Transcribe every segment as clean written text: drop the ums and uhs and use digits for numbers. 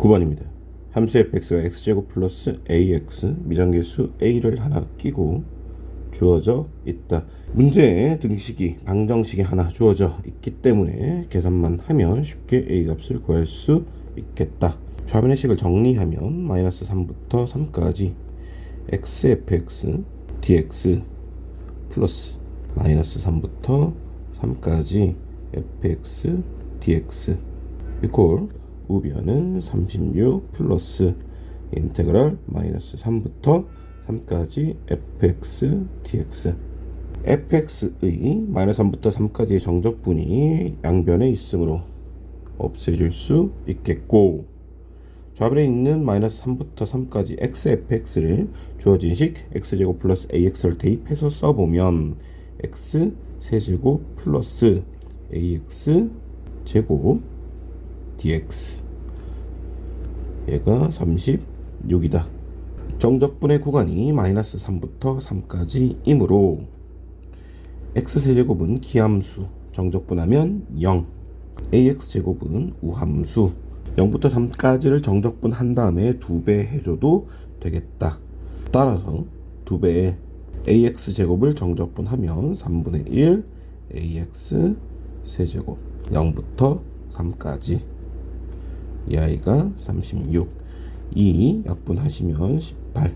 9번입니다. 함수 fx가 x제곱 플러스 ax 미정계수 a를 하나 끼고 주어져 있다. 문제에 등식이 방정식이 하나 주어져 있기 때문에 계산만 하면 쉽게 a 값을 구할 수 있겠다. 좌변의 식을 정리하면 마이너스 3부터 3까지 xfx dx 플러스 마이너스 3부터 3까지 fx dx 이퀄 우변은 36 플러스 인테그랄 마이너스 3부터 3까지 fx dx. fx의 마이너스 3부터 3까지의 정적분이 양변에 있으므로 없애줄 수 있겠고, 좌변에 있는 마이너스 3부터 3까지 xfx를 주어진 식 x제곱 플러스 ax를 대입해서 써보면 x 세제곱 플러스 ax 제곱 dx 얘가 36이다. 정적분의 구간이 마이너스 3부터 3까지 이므로 x세제곱은 기함수, 정적분하면 0, ax제곱은 우함수. 0부터 3까지를 정적분한 다음에 2배 해줘도 되겠다. 따라서 2배의 ax제곱을 정적분하면 3분의 1 ax 세제곱 0부터 3까지 이 아이가 36. 2 약분하시면 18.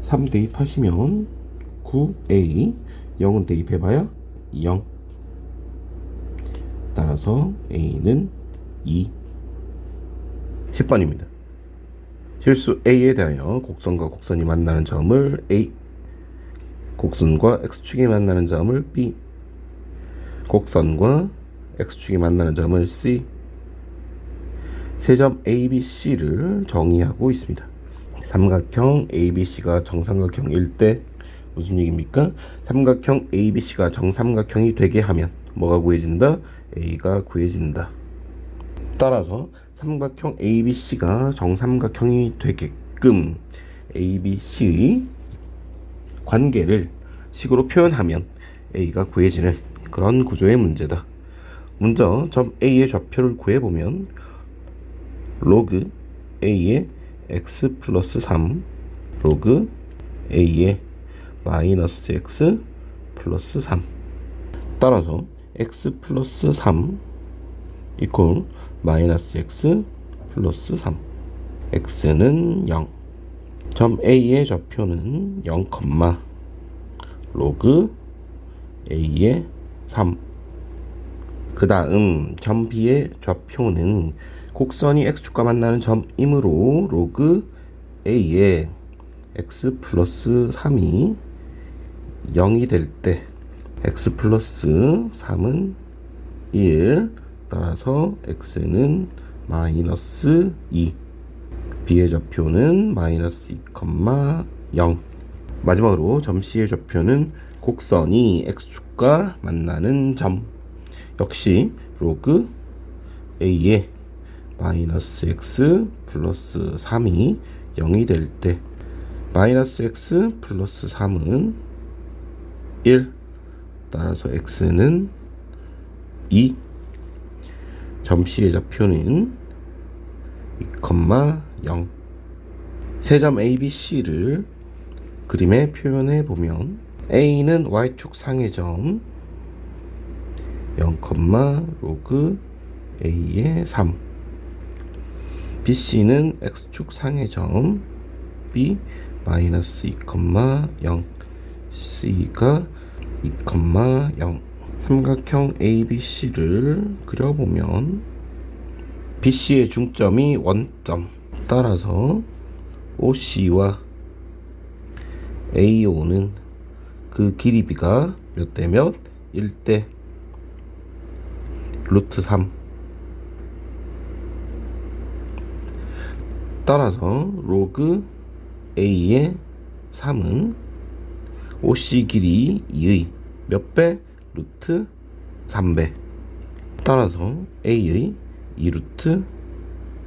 3 대입하시면 9a. 0은 대입해봐야 0. 따라서 a는 2. 10번입니다. 실수 a에 대하여 곡선과 곡선이 만나는 점을 a, 곡선과 x축이 만나는 점을 b, 곡선과 x축이 만나는 점을 c, 세점 ABC를 정의하고 있습니다. 삼각형 ABC가 정삼각형일 때 무슨 얘기입니까? 삼각형 ABC가 정삼각형이 되게 하면 뭐가 구해진다? A가 구해진다. 따라서 삼각형 ABC가 정삼각형이 되게끔 ABC의 관계를 식으로 표현하면 A가 구해지는 그런 구조의 문제다. 먼저 점 A의 좌표를 구해보면 로그 a의 x 플러스 3 로그 a의 마이너스 x 플러스 3. 따라서 x 플러스 3 이퀄 마이너스 x 플러스 3. x는 0. 점 a의 좌표는 0, 로그 a의 3. 그 다음 점 b의 좌표는 곡선이 x축과 만나는 점이므로 로그 a의 x 플러스 3이 0이 될 때 x 플러스 3은 1. 따라서 x는 마이너스 2. b의 좌표는 마이너스 2, 0. 마지막으로 점 c의 좌표는 곡선이 x축과 만나는 점 역시 로그 a의 마이너스 x 플러스 3이 0이 될 때 마이너스 x 플러스 3은 1. 따라서 x는 2. 점 C의 좌표는 2, 0. 세점 ABC를 그림에 표현해 보면 A는 Y축 상의 점 0, 로그 A의 3. BC는 X축 상의 점 B 마이너스 2, 0. C가 2, 0. 삼각형 ABC를 그려보면 BC의 중점이 원점. 따라서 OC와 AO는 그 길이비가 몇 대 몇? 1대 루트 3. 따라서 로그 A의 3은 OC 길이 2의 몇 배? 루트 3배. 따라서 A의 2루트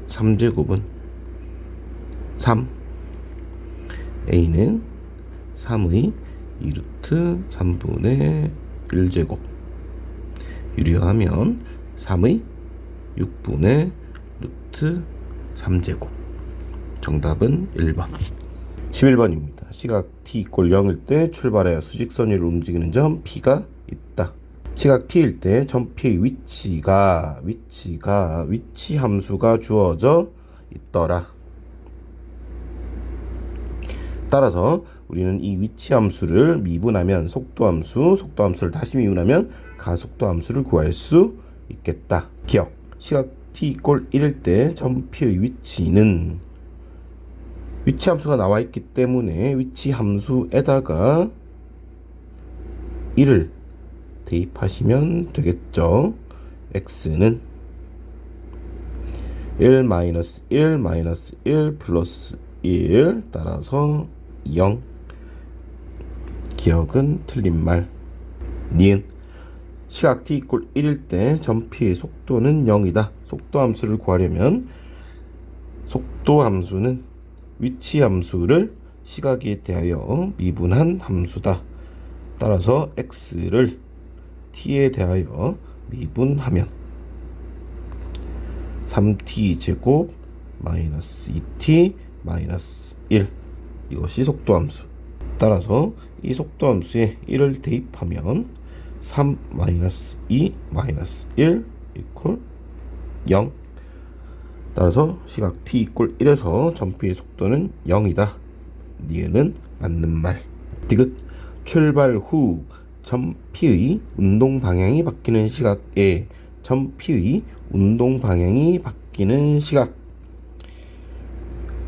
3제곱은 3. A는 3의 2루트 3분의 1제곱. 유리화하면 3의 6분의 루트 3제곱. 정답은 1번. 11번입니다. 시각 t = 0일 때 출발하여 수직선 위로 움직이는 점 P가 있다. 시각 t일 때 점 P의 위치 함수가 주어져 있더라. 따라서 우리는 이 위치 함수를 미분하면 속도함수를 다시 미분하면 가속도 함수를 구할 수 있겠다. 기억. 시각 t = 1일 때 점 P의 위치는 위치 함수가 나와 있기 때문에 위치 함수에다가 1을 대입하시면 되겠죠. x는 1 마이너스 1 플러스 1 따라서 0. 기억은 틀린 말. 니은. 시각 t = 1일 때 점 P의 속도는 0이다. 속도 함수를 구하려면 속도 함수는 위치 함수를 시각에 대하여 미분한 함수다. 따라서 x를 t에 대하여 미분하면 3t 제곱 마이너스 2t 마이너스 1, 이것이 속도 함수. 따라서 이 속도 함수에 1을 대입하면 3 마이너스 2 마이너스 1 이퀄 0. 따라서 시각 t = 1에서 점 P의 속도는 0이다. 니은은 맞는 말. 디귿. 출발 후 점 P의 운동 방향이 바뀌는 시각에 점 P의 운동 방향이 바뀌는 시각.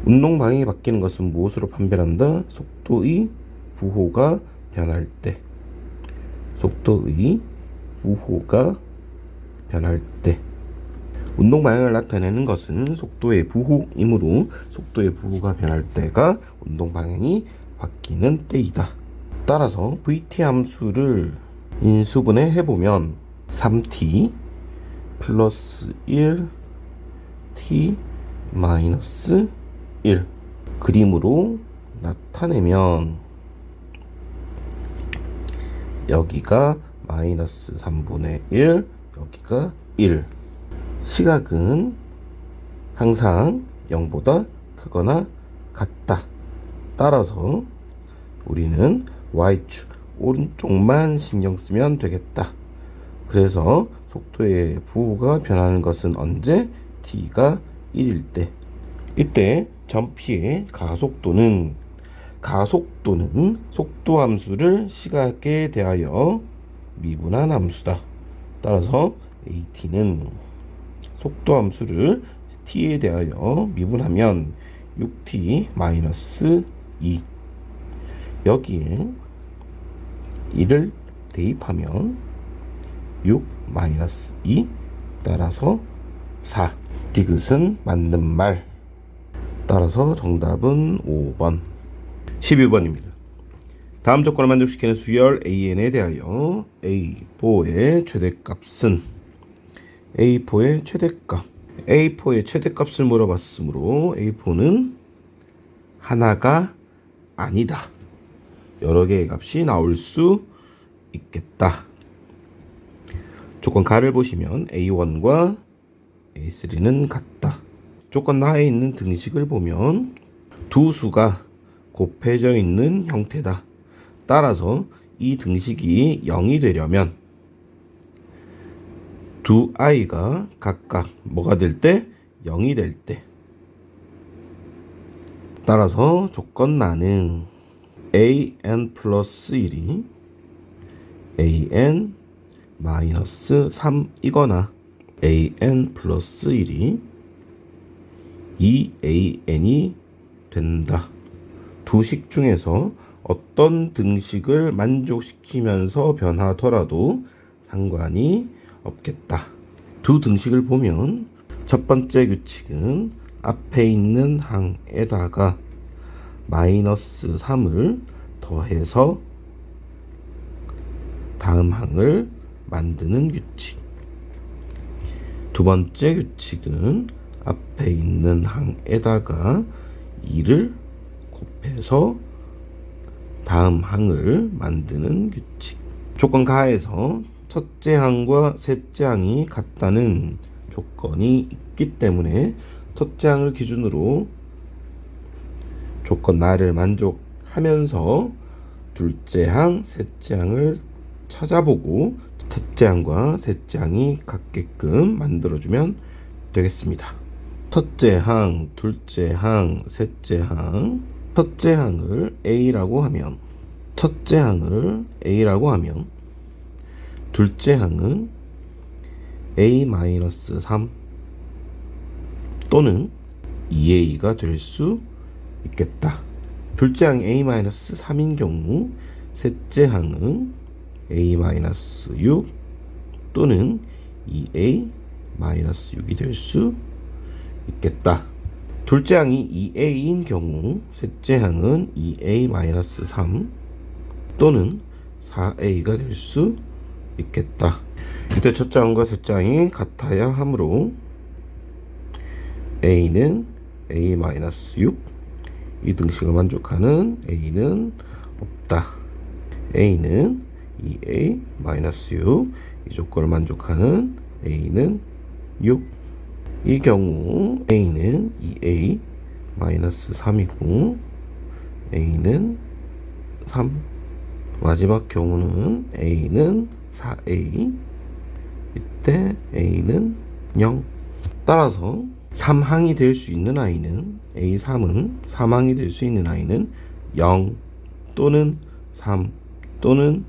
운동 방향이 바뀌는 것은 무엇으로 판별한다? 속도의 부호가 변할 때. 속도의 부호가 변할 때. 운동 방향을 나타내는 것은 속도의 부호이므로 속도의 부호가 변할 때가 운동 방향이 바뀌는 때이다. 따라서 vt 함수를 인수분해 해보면 3t 플러스 1 t 마이너스 1 그림으로 나타내면 여기가 마이너스 3분의 1, 여기가 1. 시각은 항상 0보다 크거나 같다. 따라서 우리는 y축 오른쪽만 신경 쓰면 되겠다. 그래서 속도의 부호가 변하는 것은 언제? t가 1일 때. 이때 점 P의 가속도는 속도 함수를 시각에 대하여 미분한 함수다. 따라서 at는 속도 함수를 t에 대하여 미분하면 6t 마이너스 2. 여기에 1을 대입하면 6 마이너스 2 따라서 4. 디귿은 맞는 말. 따라서 정답은 5번. 12번입니다. 다음 조건을 만족시키는 수열 AN에 대하여 A4의 최대값은 A4의 최대값. A4의 최대값을 물어봤으므로 A4는 하나가 아니다. 여러 개의 값이 나올 수 있겠다. 조건 가를 보시면 A1과 A3는 같다. 조건 하에 있는 등식을 보면 두 수가 곱해져 있는 형태다. 따라서 이 등식이 0이 되려면 두 i가 각각 뭐가 될 때? 0이 될 때. 따라서 조건 나는 an 플러스 1이 an 마이너스 3이거나 an 플러스 1이 2an이 된다. 두 식 중에서 어떤 등식을 만족시키면서 변하더라도 상관이 없겠다. 두 등식을 보면 첫 번째 규칙은 앞에 있는 항에다가 마이너스 3을 더해서 다음 항을 만드는 규칙. 두 번째 규칙은 앞에 있는 항에다가 2를 곱해서 다음 항을 만드는 규칙. 조건 가에서 첫째 항과 셋째 항이 같다는 조건이 있기 때문에 첫째 항을 기준으로 조건 나를 만족하면서 둘째 항, 셋째 항을 찾아보고 첫째 항과 셋째 항이 같게끔 만들어주면 되겠습니다. 첫째 항, 둘째 항, 셋째 항. 첫째 항을 A라고 하면 둘째 항은 A-3 또는 2A가 될 수 있겠다. 둘째 항이 A-3인 경우 셋째 항은 A-6 또는 2A-6이 될 수 있겠다. 둘째 항이 2A인 경우 셋째 항은 2A-3 또는 4A가 될 수 있겠다. 이때 첫째 항과 셋째 항이 같아야 하므로 A는 A-6, 이 등식을 만족하는 A는 없다. A는 2A-6, 이 조건을 만족하는 A는 6. 이 경우 A는 2A-3이고 A는 3. 마지막 경우는 A는 4A, 이때 A는 0. 따라서 3항이 될 수 있는 I는 A3은 3항이 될 수 있는 I는 0 또는 3 또는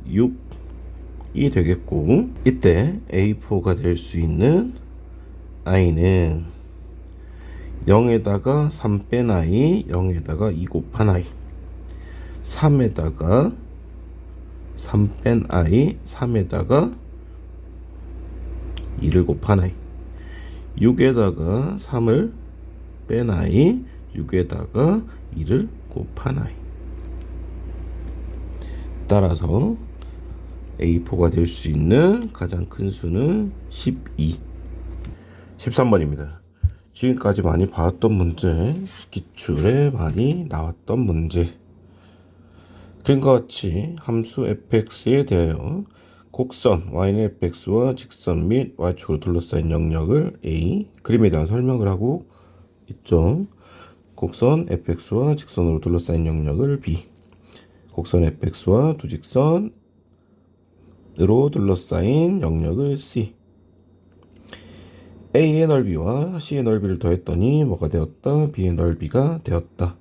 6이 되겠고, 이때 A4가 될 수 있는 I는 0에다가 3 뺀 I, 0에다가 2 곱한 I, 3에다가 3 뺀 I, 3에다가 2를 곱한 I, 6에다가 3을 뺀 I, 6에다가 2를 곱한 I. 따라서 A4가 될 수 있는 가장 큰 수는 12. 13번입니다. 지금까지 많이 봐왔던 문제, 기출에 많이 나왔던 문제. 그림과 같이 함수 fx에 대하여 곡선 y는 fx와 직선 및 y축으로 둘러싸인 영역을 A, 그림에 대한 설명을 하고 있죠. 곡선 fx와 직선으로 둘러싸인 영역을 B, 곡선 fx와 두 직선으로 둘러싸인 영역을 C. A의 넓이와 C의 넓이를 더했더니 뭐가 되었다? B의 넓이가 되었다.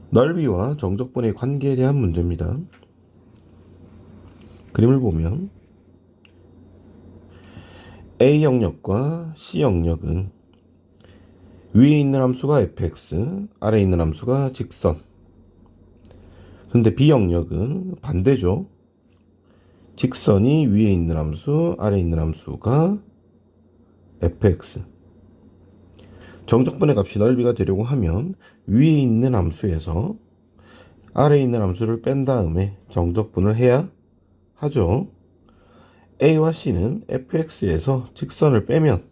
넓이와 정적분의 관계에 대한 문제입니다. 그림을 보면 A 영역과 C 영역은 위에 있는 함수가 fx, 아래에 있는 함수가 직선. 근데 B 영역은 반대죠. 직선이 위에 있는 함수, 아래에 있는 함수가 fx. 정적분의 값이 넓이가 되려고 하면 위에 있는 함수에서 아래에 있는 함수를 뺀 다음에 정적분을 해야 하죠. A와 C는 fx에서 직선을 빼면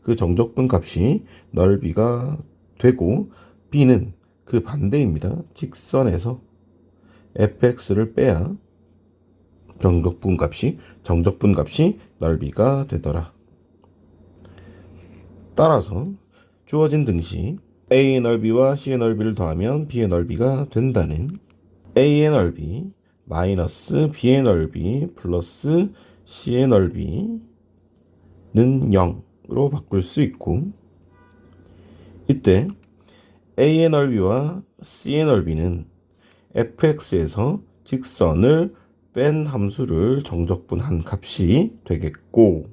그 정적분 값이 넓이가 되고, B는 그 반대입니다. 직선에서 fx를 빼야 정적분 값이 넓이가 되더라. 따라서 주어진 등식 A의 넓이와 C의 넓이를 더하면 B의 넓이가 된다는 A의 넓이 마이너스 B의 넓이 플러스 C의 넓이는 0으로 바꿀 수 있고, 이때 A의 넓이와 C의 넓이는 fx에서 직선을 뺀 함수를 정적분한 값이 되겠고,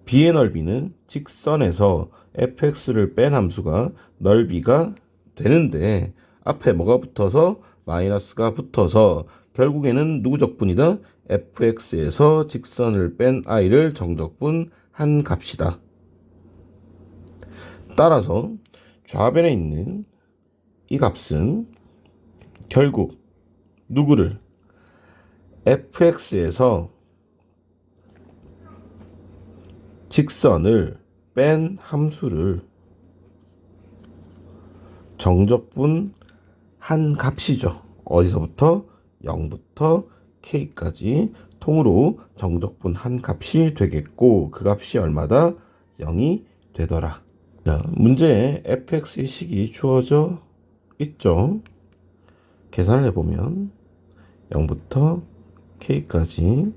B의 넓이는 직선에서 fx를 뺀 함수가 넓이가 되는데, 앞에 뭐가 붙어서 마이너스가 붙어서 결국에는 누구 적분이다? fx에서 직선을 뺀 i를 정적분한 값이다. 따라서 좌변에 있는 이 값은 결국 누구를 fx에서 직선을 뺀 함수를 정적분한 값이죠. 어디서부터? 0부터 k까지 통으로 정적분한 값이 되겠고, 그 값이 얼마다? 0이 되더라. 자, 문제에 fx의 식이 주어져 있죠. 계산을 해보면 0부터 k까지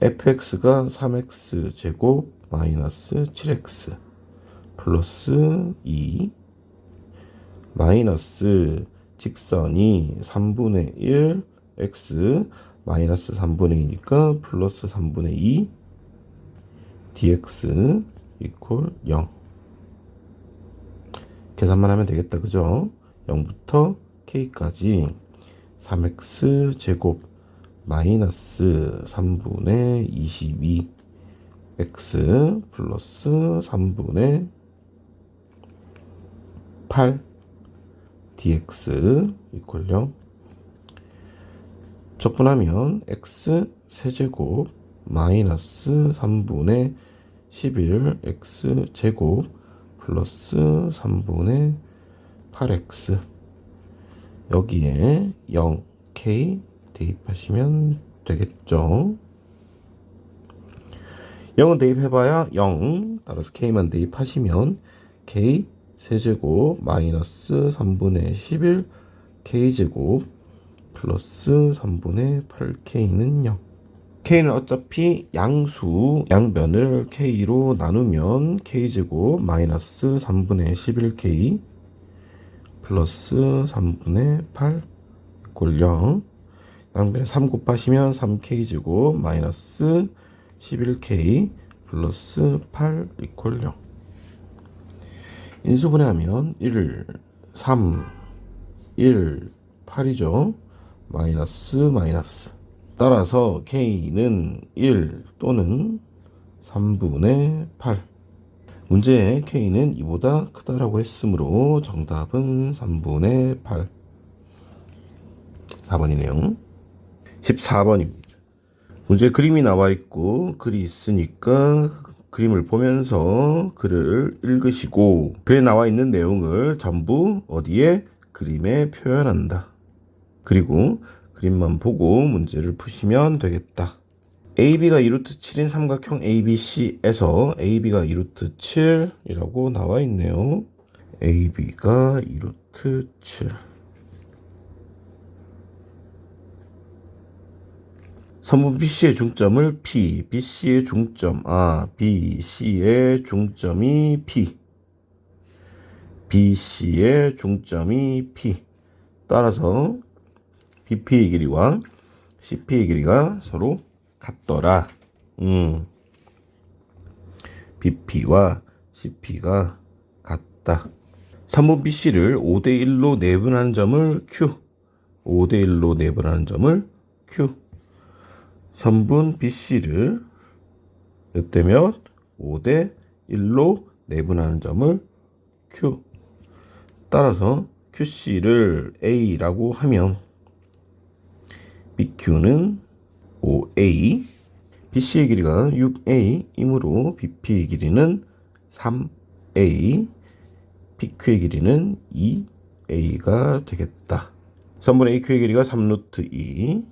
fx가 3x 제곱 마이너스 7x 플러스 2 마이너스 직선이 3분의 1 x 마이너스 3분의 2니까 플러스 3분의 2 dx 이퀄 0. 계산만 하면 되겠다. 그죠? 0부터 k까지 3x 제곱 마이너스 3분의 22 x 플러스 3분의 8 dx 이퀄 0. 적분하면 x 세제곱 마이너스 3분의 11 x 제곱 플러스 3분의 8x 여기에 0k 대입하시면 되겠죠. 0은 대입해봐야 0, 따라서 k만 대입하시면 k 세제곱 마이너스 3분의 11 k제곱 플러스 3분의 8k는 0. k는 어차피 양수 양변을 k로 나누면 k제곱 마이너스 3분의 11k 플러스 3분의 8 이꼴 0. 양변에 3 곱하시면 3k제곱 마이너스 11k 플러스 8 이꼴 0. 인수분해하면 1, 3, 1, 8이죠. 마이너스 마이너스. 따라서 k는 1 또는 3분의 8. 문제에 k는 2보다 크다라고 했으므로 정답은 3분의 8. 4번이네요. 14번입니다. 문제 그림이 나와 있고 글이 있으니까 그림을 보면서 글을 읽으시고 글에 나와 있는 내용을 전부 어디에? 그림에 표현한다. 그리고 그림만 보고 문제를 푸시면 되겠다. AB가 2루트 7인 삼각형 ABC에서 AB가 2루트 7이라고 나와 있네요. AB가 2루트 7. 선분 BC의 중점을 P, BC의 중점 BC의 중점이 P, BC의 중점이 P. 따라서 BP의 길이와 CP의 길이가 서로 같더라. BP와 CP가 같다. 선분 BC를 5대1로 내분하는 점을 Q, 5대1로 내분하는 점을 Q. 선분 BC를 몇 대 몇? 5대1로 내분하는 점을 Q. 따라서 QC를 A라고 하면 BQ는 5A, BC의 길이가 6A이므로 BP의 길이는 3A, PQ의 길이는 2A가 되겠다. 선분 AQ의 길이가 3루트 2,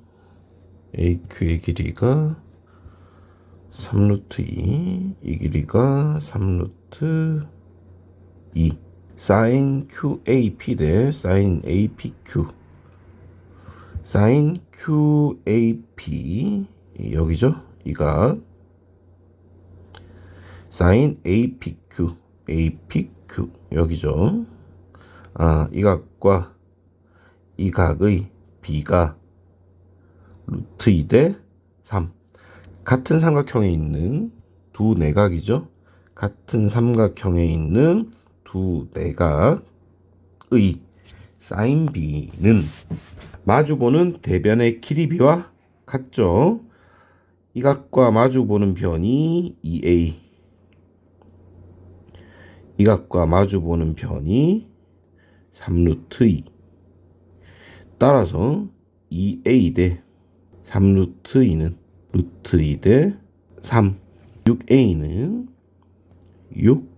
AQ의 길이가 3루트 2, 이 길이가 3루트 2. sin QAP 대 sin APQ. sin QAP 여기죠? 이각 sin APQ APQ 여기죠? 이 각과 이 각의 B가 루트 2 대 3. 같은 삼각형에 있는 두 내각이죠? 같은 삼각형에 있는 두 내각의 sin B는 마주보는 대변의 길이 B와 같죠? 이 각과 마주보는 변이 2A, 이 각과 마주보는 변이 3루트 2. 따라서 2A 대 3루트 2는 루트 2 대 3. 6A는 6.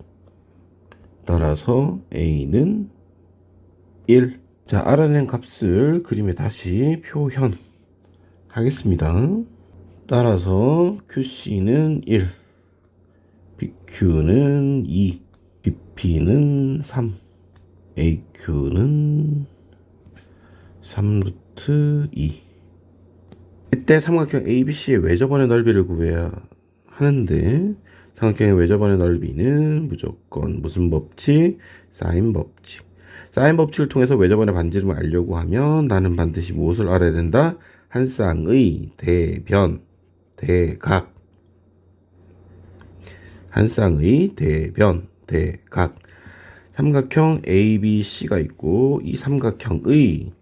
따라서 A는 1. 자, 알아낸 값을 그림에 다시 표현하겠습니다. 따라서 QC는 1, BQ는 2, BP는 3, AQ는 3루트 2. 이때 삼각형 ABC의 외접원의 넓이를 구해야 하는데, 삼각형의 외접원의 넓이는 무조건 무슨 법칙? 사인 법칙. 사인 법칙을 통해서 외접원의 반지름을 알려고 하면 나는 반드시 무엇을 알아야 된다? 한 쌍의 대변, 대각. 한 쌍의 대변, 대각. 삼각형 ABC가 있고 이 삼각형의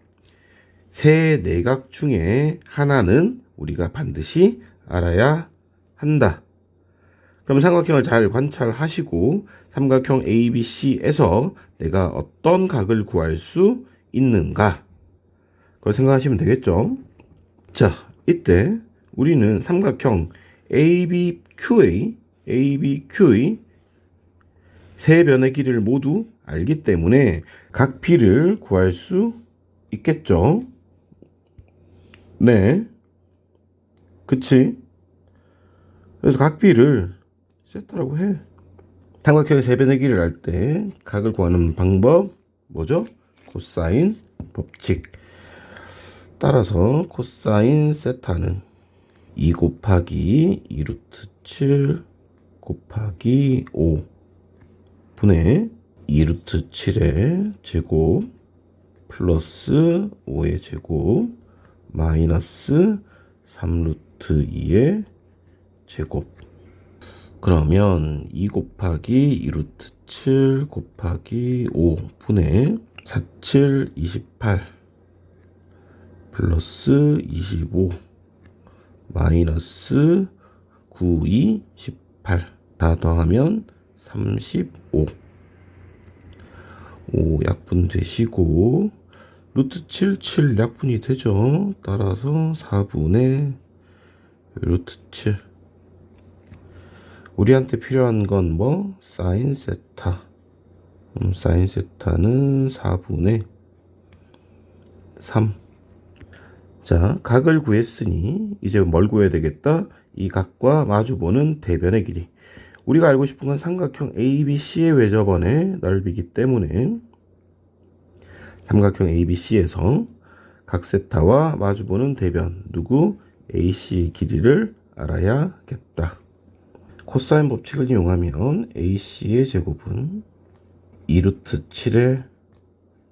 세 내각 중에 하나는 우리가 반드시 알아야 한다. 그럼 삼각형을 잘 관찰하시고 삼각형 ABC에서 내가 어떤 각을 구할 수 있는가? 그걸 생각하시면 되겠죠. 자, 이때 우리는 삼각형 ABQ의 세 변의 길이를 모두 알기 때문에 각 B를 구할 수 있겠죠. 네, 그치? 그래서 각 B를 세타라고 해. 삼각형의 세 변의 길이를 알 때 각을 구하는 방법 뭐죠? 코사인 법칙. 따라서 코사인 세타는 2 곱하기 2 루트 7 곱하기 5 분의 2 루트 7의 제곱 플러스 5의 제곱 마이너스 3 루트 2의 제곱. 그러면 2 곱하기 2 루트 7 곱하기 5 분의 4, 7, 28 플러스 25 마이너스 9, 2, 18 다 더하면 35. 5 약분 되시고 루트 7, 7 약분이 되죠. 따라서 4분의 루트 7. 우리한테 필요한 건 뭐? 사인 세타. 사인 세타는 4분의 3. 자, 각을 구했으니 이제 뭘 구해야 되겠다? 이 각과 마주보는 대변의 길이. 우리가 알고 싶은 건 삼각형 ABC의 외접원의 넓이기 때문에 삼각형 ABC에서 각 세타와 마주보는 대변 누구? AC의 길이를 알아야겠다. 코사인 법칙을 이용하면 AC의 제곱은 2 루트 7의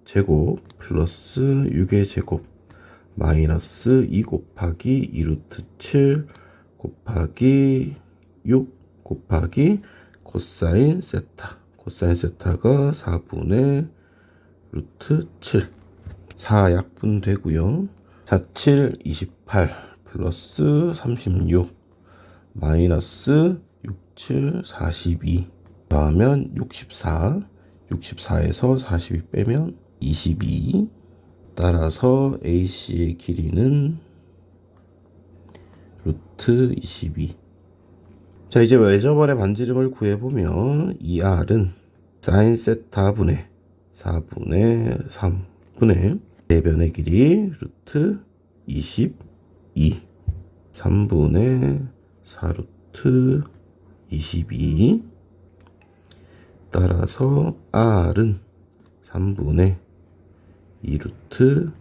제곱 플러스 6의 제곱 마이너스 2 곱하기 2 루트 7 곱하기 6 곱하기 코사인 세타. 코사인 세타가 4분의 루트 7. 4 약분 되고요. 4, 7, 28 플러스 36 마이너스 6, 7, 42 더하면 64. 64에서 42 빼면 22. 따라서 AC의 길이는 루트 22. 자, 이제 외접원의 반지름을 구해보면 이 R은 사인 세타 분의 4분의 3분의 대변의 길이 루트 22 3분의 4루트 22. 따라서 R은 3분의 2루트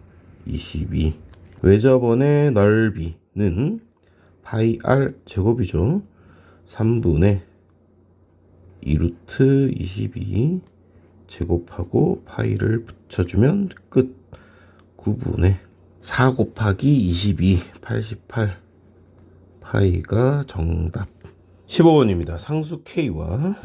22. 외접원의 넓이는 파이 R 제곱이죠. 3분의 2루트 22 제곱하고 파이를 붙여주면 끝. 9분의 4 곱하기 22 88 파이가 정답. 15번입니다. 상수 K와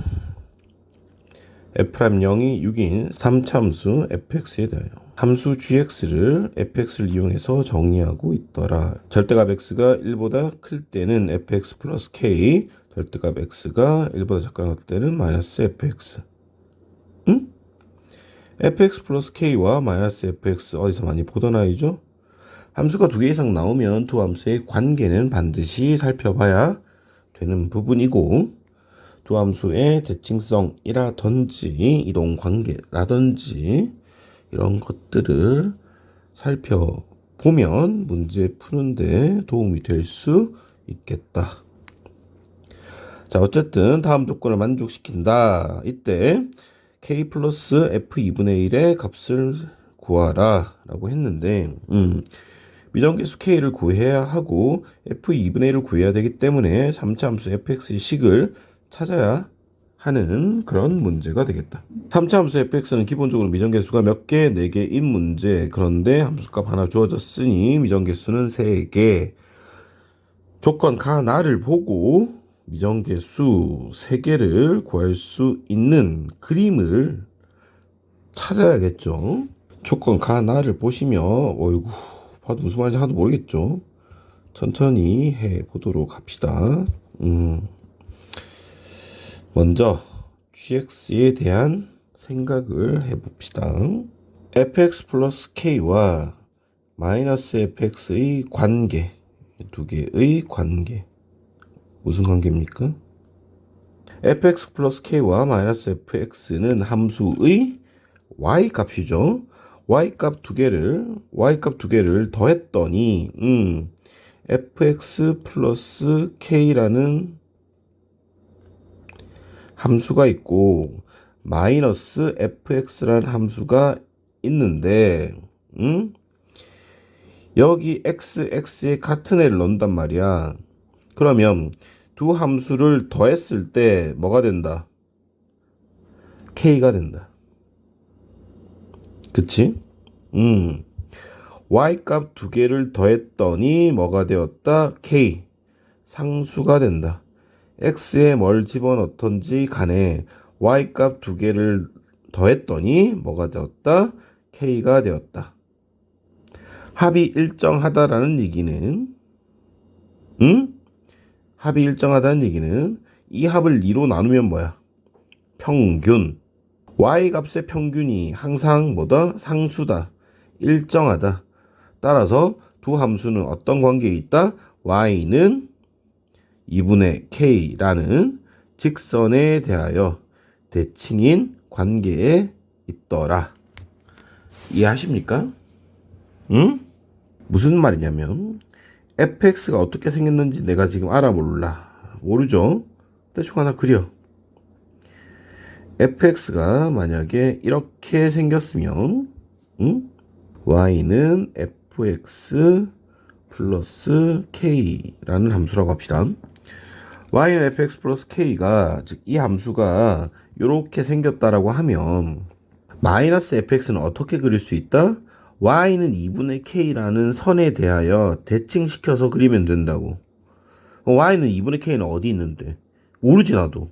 F'0이 6인 3차함수 fx에 대하여 함수 gx를 fx를 이용해서 정의하고 있더라. 절대값 x가 1보다 클 때는 fx 플러스 k, 절대값 x가 1보다 작거나 같을 때는 마이너스 fx. 응? fx 플러스 k와 마이너스 fx 어디서 많이 보던 아이죠? 함수가 2개 이상 나오면 두 함수의 관계는 반드시 살펴봐야 되는 부분이고, 두 함수의 대칭성이라든지 이동관계라든지 이런 것들을 살펴보면 문제 푸는데 도움이 될 수 있겠다. 자, 어쨌든 다음 조건을 만족시킨다. 이때 k 플러스 f 2분의 1의 값을 구하라 라고 했는데 미정계수 k를 구해야 하고 f 2분의 1을 구해야 되기 때문에 3차 함수 fx의 식을 찾아야 하는 그런 문제가 되겠다. 3차 함수 fx는 기본적으로 미정계수가 몇 개? 4개인 문제. 그런데 함수값 하나 주어졌으니 미정계수는 3개. 조건 가나를 보고 미정계수 3개를 구할 수 있는 그림을 찾아야겠죠. 조건 가나를 보시면 어이구 봐도 무슨 말인지 하나도 모르겠죠. 천천히 해보도록 합시다. 먼저 gx에 대한 생각을 해봅시다. fx 플러스 k와 마이너스 fx의 관계, 두 개의 관계 무슨 관계입니까? fx 플러스 k와 마이너스 fx는 함수의 y 값이죠. y 값 두 개를 더했더니 fx 플러스 k라는 함수가 있고 마이너스 fx라는 함수가 있는데 여기 x에 같은 애를 넣는단 말이야. 그러면 두 함수를 더했을 때 뭐가 된다? k가 된다. 그치? y 값 두 개를 더했더니 뭐가 되었다? k. 상수가 된다. x에 뭘 집어넣던지 간에 y 값 두 개를 더했더니 뭐가 되었다? k가 되었다. 합이 일정하다라는 얘기는 합이 일정하다는 얘기는 이 합을 2로 나누면 뭐야? 평균. y 값의 평균이 항상 뭐다? 상수다. 일정하다. 따라서 두 함수는 어떤 관계에 있다? y는 2분의 k라는 직선에 대하여 대칭인 관계에 있더라. 이해하십니까? 무슨 말이냐면 fx가 어떻게 생겼는지 내가 지금 모르죠? 대충 하나 그려. fx가 만약에 이렇게 생겼으면 y는 fx 플러스 k라는 함수라고 합시다. y는 fx 플러스 k가 즉 이 함수가 이렇게 생겼다라고 하면 마이너스 fx는 어떻게 그릴 수 있다? y는 2분의 k라는 선에 대하여 대칭시켜서 그리면 된다고. y는 2분의 k는 어디 있는데? 모르지 나도.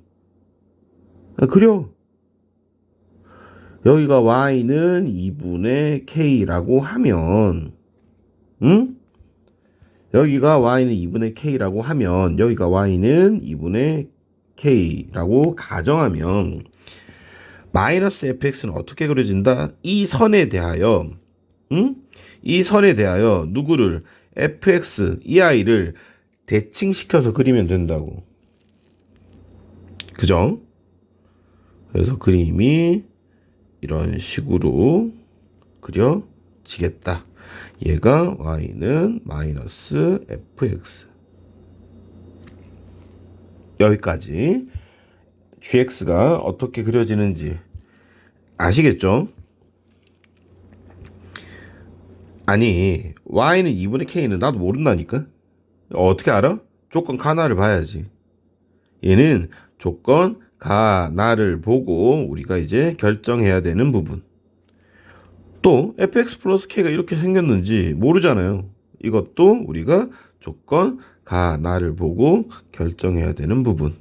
그려. 여기가 y는 2분의 k라고 하면 여기가 y는 2분의 k라고 하면 여기가 y는 2분의 k라고 가정하면 마이너스 fx는 어떻게 그려진다? 이 선에 대하여 이 선에 대하여 누구를 fx 이 아이를 대칭시켜서 그리면 된다고. 그죠? 그래서 그림이 이런 식으로 그려지겠다. 얘가 y는 마이너스 fx 여기까지 gx가 어떻게 그려지는지 아시겠죠? 아니 y는 2분의 k는 나도 모른다니까. 어떻게 알아? 조건 가나를 봐야지. 얘는 조건 가나를 보고 우리가 이제 결정해야 되는 부분. 또 fx 플러스 k가 이렇게 생겼는지 모르잖아요. 이것도 우리가 조건 가나를 보고 결정해야 되는 부분.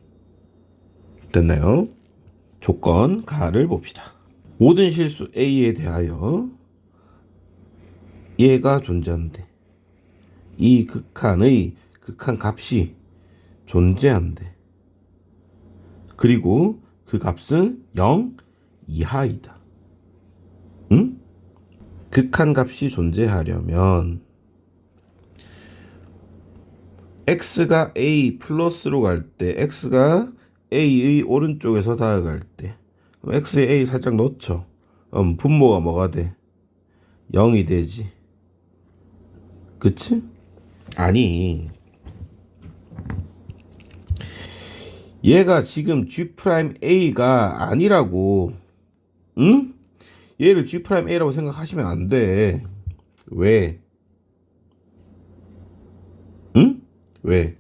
됐나요? 조건 가를 봅시다. 모든 실수 a에 대하여 얘가 존재한대. 이 극한 값이 존재한대. 그리고 그 값은 0 이하이다. 극한 값이 존재하려면 x가 a 플러스로 갈 때, x가 a의 오른쪽에서 다가갈 때, 그럼 x에 a 살짝 넣죠. 분모가 뭐가 돼? 0이 되지. 그치? 아니 얘가 지금 G'A가 아니라고. 응? 얘를 G'A라고 생각하시면 안 돼. 왜? 응? 왜?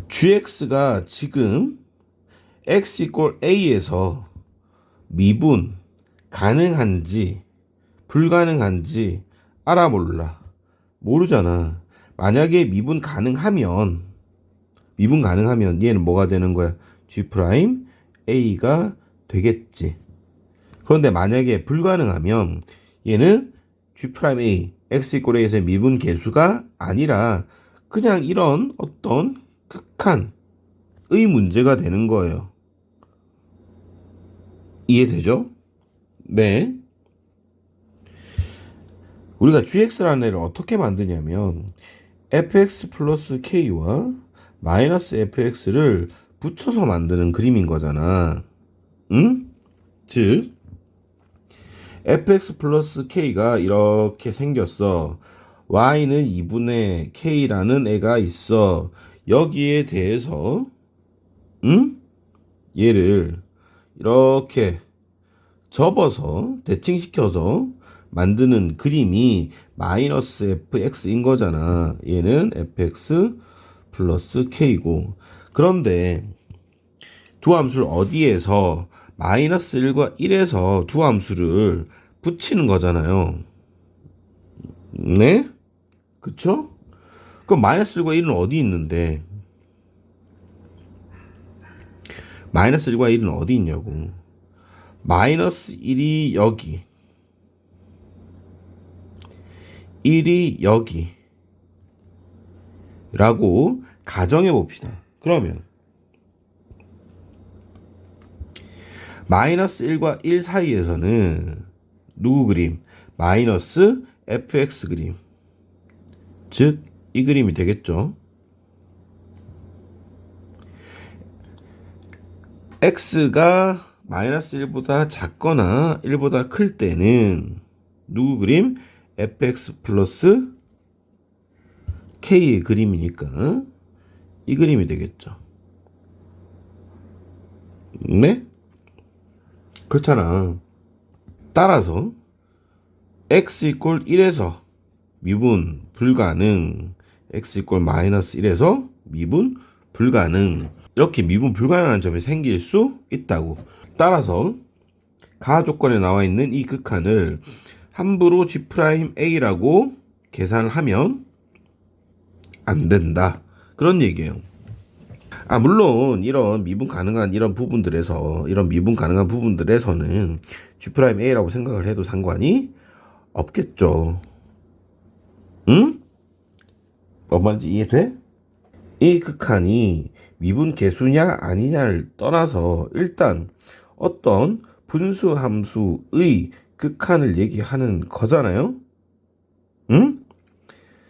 GX가 지금 X 이꼴 A에서 미분 가능한지 불가능한지 알아 몰라. 모르잖아. 만약에 미분 가능하면 얘는 뭐가 되는 거야? G' A가 되겠지. 그런데 만약에 불가능하면 얘는 G' A, X 이꼴 A에서의 미분 계수가 아니라 그냥 이런 어떤 극한의 문제가 되는 거예요. 이해되죠? 네. 우리가 GX라는 애를 어떻게 만드냐면 fx 플러스 k와 마이너스 fx를 붙여서 만드는 그림인 거잖아. 응? 즉 fx 플러스 k가 이렇게 생겼어. y는 2분의 k라는 애가 있어. 여기에 대해서 응? 얘를 이렇게 접어서 대칭시켜서 만드는 그림이 마이너스 fx인 거잖아. 얘는 fx 플러스 k고. 그런데 두 함수를 어디에서 마이너스 1과 1에서 두 함수를 붙이는 거잖아요. 네? 그쵸? 그럼 마이너스 1과 1은 어디 있는데? 마이너스 1과 1은 어디 있냐고. 마이너스 1이 여기, 1이 여기 라고 가정해 봅시다. 그러면 마이너스 1과 1 사이에서는 누구 그림? 마이너스 fx 그림. 즉, 이 그림이 되겠죠. x가 마이너스 1보다 작거나 1보다 클 때는 누구 그림? fx 플러스 k의 그림이니까 이 그림이 되겠죠. 네? 그렇잖아. 따라서 x 이꼴 1에서 미분 불가능, x 이꼴 마이너스 1에서 미분 불가능, 이렇게 미분 불가능한 점이 생길 수 있다고. 따라서 가 조건에 나와 있는 이 극한을 함부로 G'A라고 계산을 하면 안 된다. 그런 얘기예요. 물론 이런 미분 가능한 부분들에서는 G'A라고 생각을 해도 상관이 없겠죠. 응? 뭔 말인지 이해돼? 이 극한이 미분 계수냐 아니냐를 떠나서 일단 어떤 분수 함수의 극한을 얘기하는 거잖아요. 응?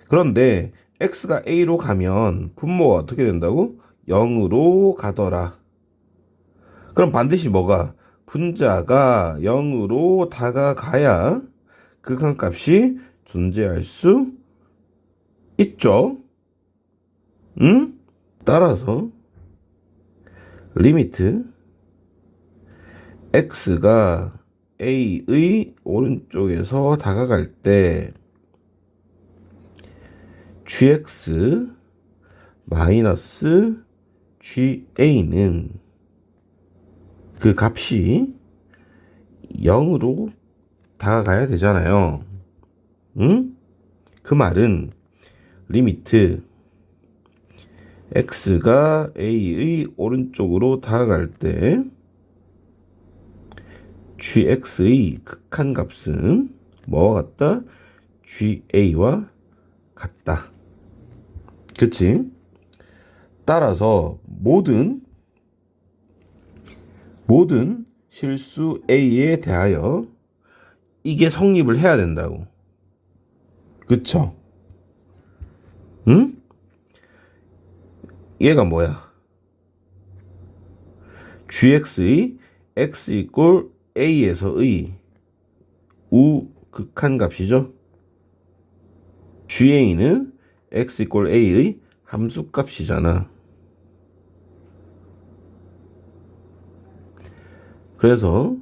그런데 x가 a로 가면 분모가 어떻게 된다고? 0으로 가더라. 그럼 반드시 뭐가? 분자가 0으로 다가가야 극한값이 존재할 수 있죠. 응? 따라서 리미트 x가 a의 오른쪽에서 다가갈 때 gx 마이너스 ga는 그 값이 0으로 다가가야 되잖아요. 응? 그 말은 리미트 x가 a의 오른쪽으로 다가갈 때 gx의 극한값은 뭐와 같다? ga와 같다. 그치? 따라서 모든 실수 a에 대하여 이게 성립을 해야 된다고. 그쵸? 응? 얘가 뭐야? gx의 x 이꼴 a에서의 우극한값이죠. ga는 x 이꼴 a의 함수값이잖아. 그래서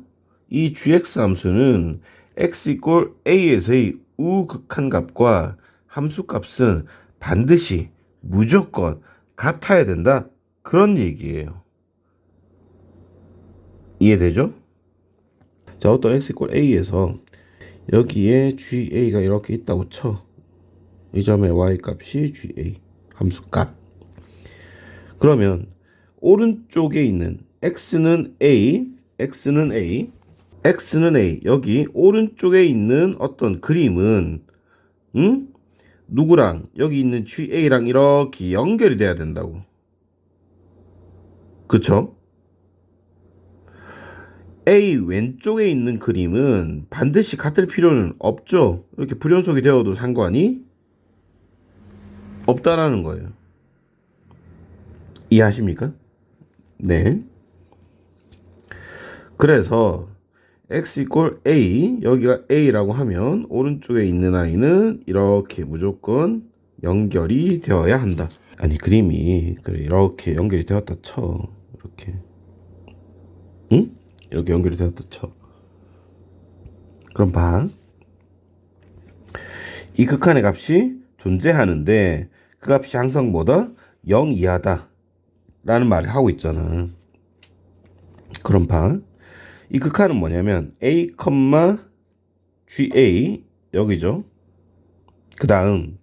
이 gx 함수는 x 이꼴 a에서의 우극한 값과 함수 값은 반드시 무조건 같아야 된다. 그런 얘기예요. 이해되죠? 자, 어떤 x 이꼴 a에서 여기에 ga가 이렇게 있다고 쳐. 이 점의 y 값이 ga 함수 값. 그러면 오른쪽에 있는 x는 a, x는 a, x는 a. 여기 오른쪽에 있는 어떤 그림은 누구랑 여기 있는 ga랑 이렇게 연결이 돼야 된다고. 그쵸? A 왼쪽에 있는 그림은 반드시 같을 필요는 없죠. 이렇게 불연속이 되어도 상관이 없다라는 거예요. 이해하십니까? 네. 그래서 x 이꼴 a, 여기가 a라고 하면 오른쪽에 있는 아이는 이렇게 무조건 연결이 되어야 한다. 아니, 그림이 그래 이렇게 연결이 되었다 쳐. 이렇게. 응? 이렇게 연결이 되었다 쳐. 그럼 봐. 이 극한의 값이 존재하는데 그 값이 항상 뭐다? 0 이하다 라는 말을 하고 있잖아. 그럼 봐. 이 극한은 뭐냐면 a, ga 여기죠. 그 다음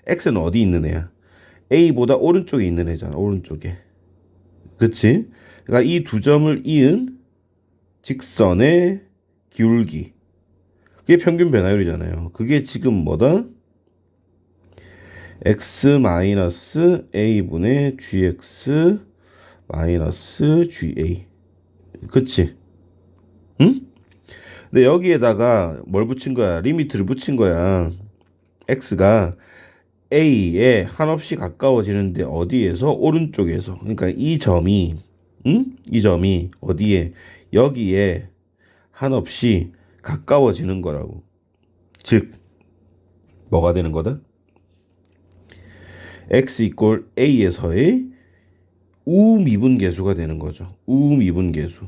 x는 어디 있는 애야? a보다 오른쪽에 있는 애잖아. 오른쪽에. 그치? 그러니까 이 두 점을 이은 직선의 기울기, 그게 평균 변화율이잖아요. 그게 지금 뭐다? x-a분의 gx 마이너스 ga. 그치? 응? 근데 여기에다가 뭘 붙인 거야? 리미트를 붙인 거야. x가 a에 한없이 가까워지는데 어디에서? 오른쪽에서. 그러니까 이 점이 이 점이 어디에? 여기에 한없이 가까워지는 거라고. 즉 뭐가 되는 거다? x 이꼴 a에서의 우미분계수가 되는 거죠. 우미분계수.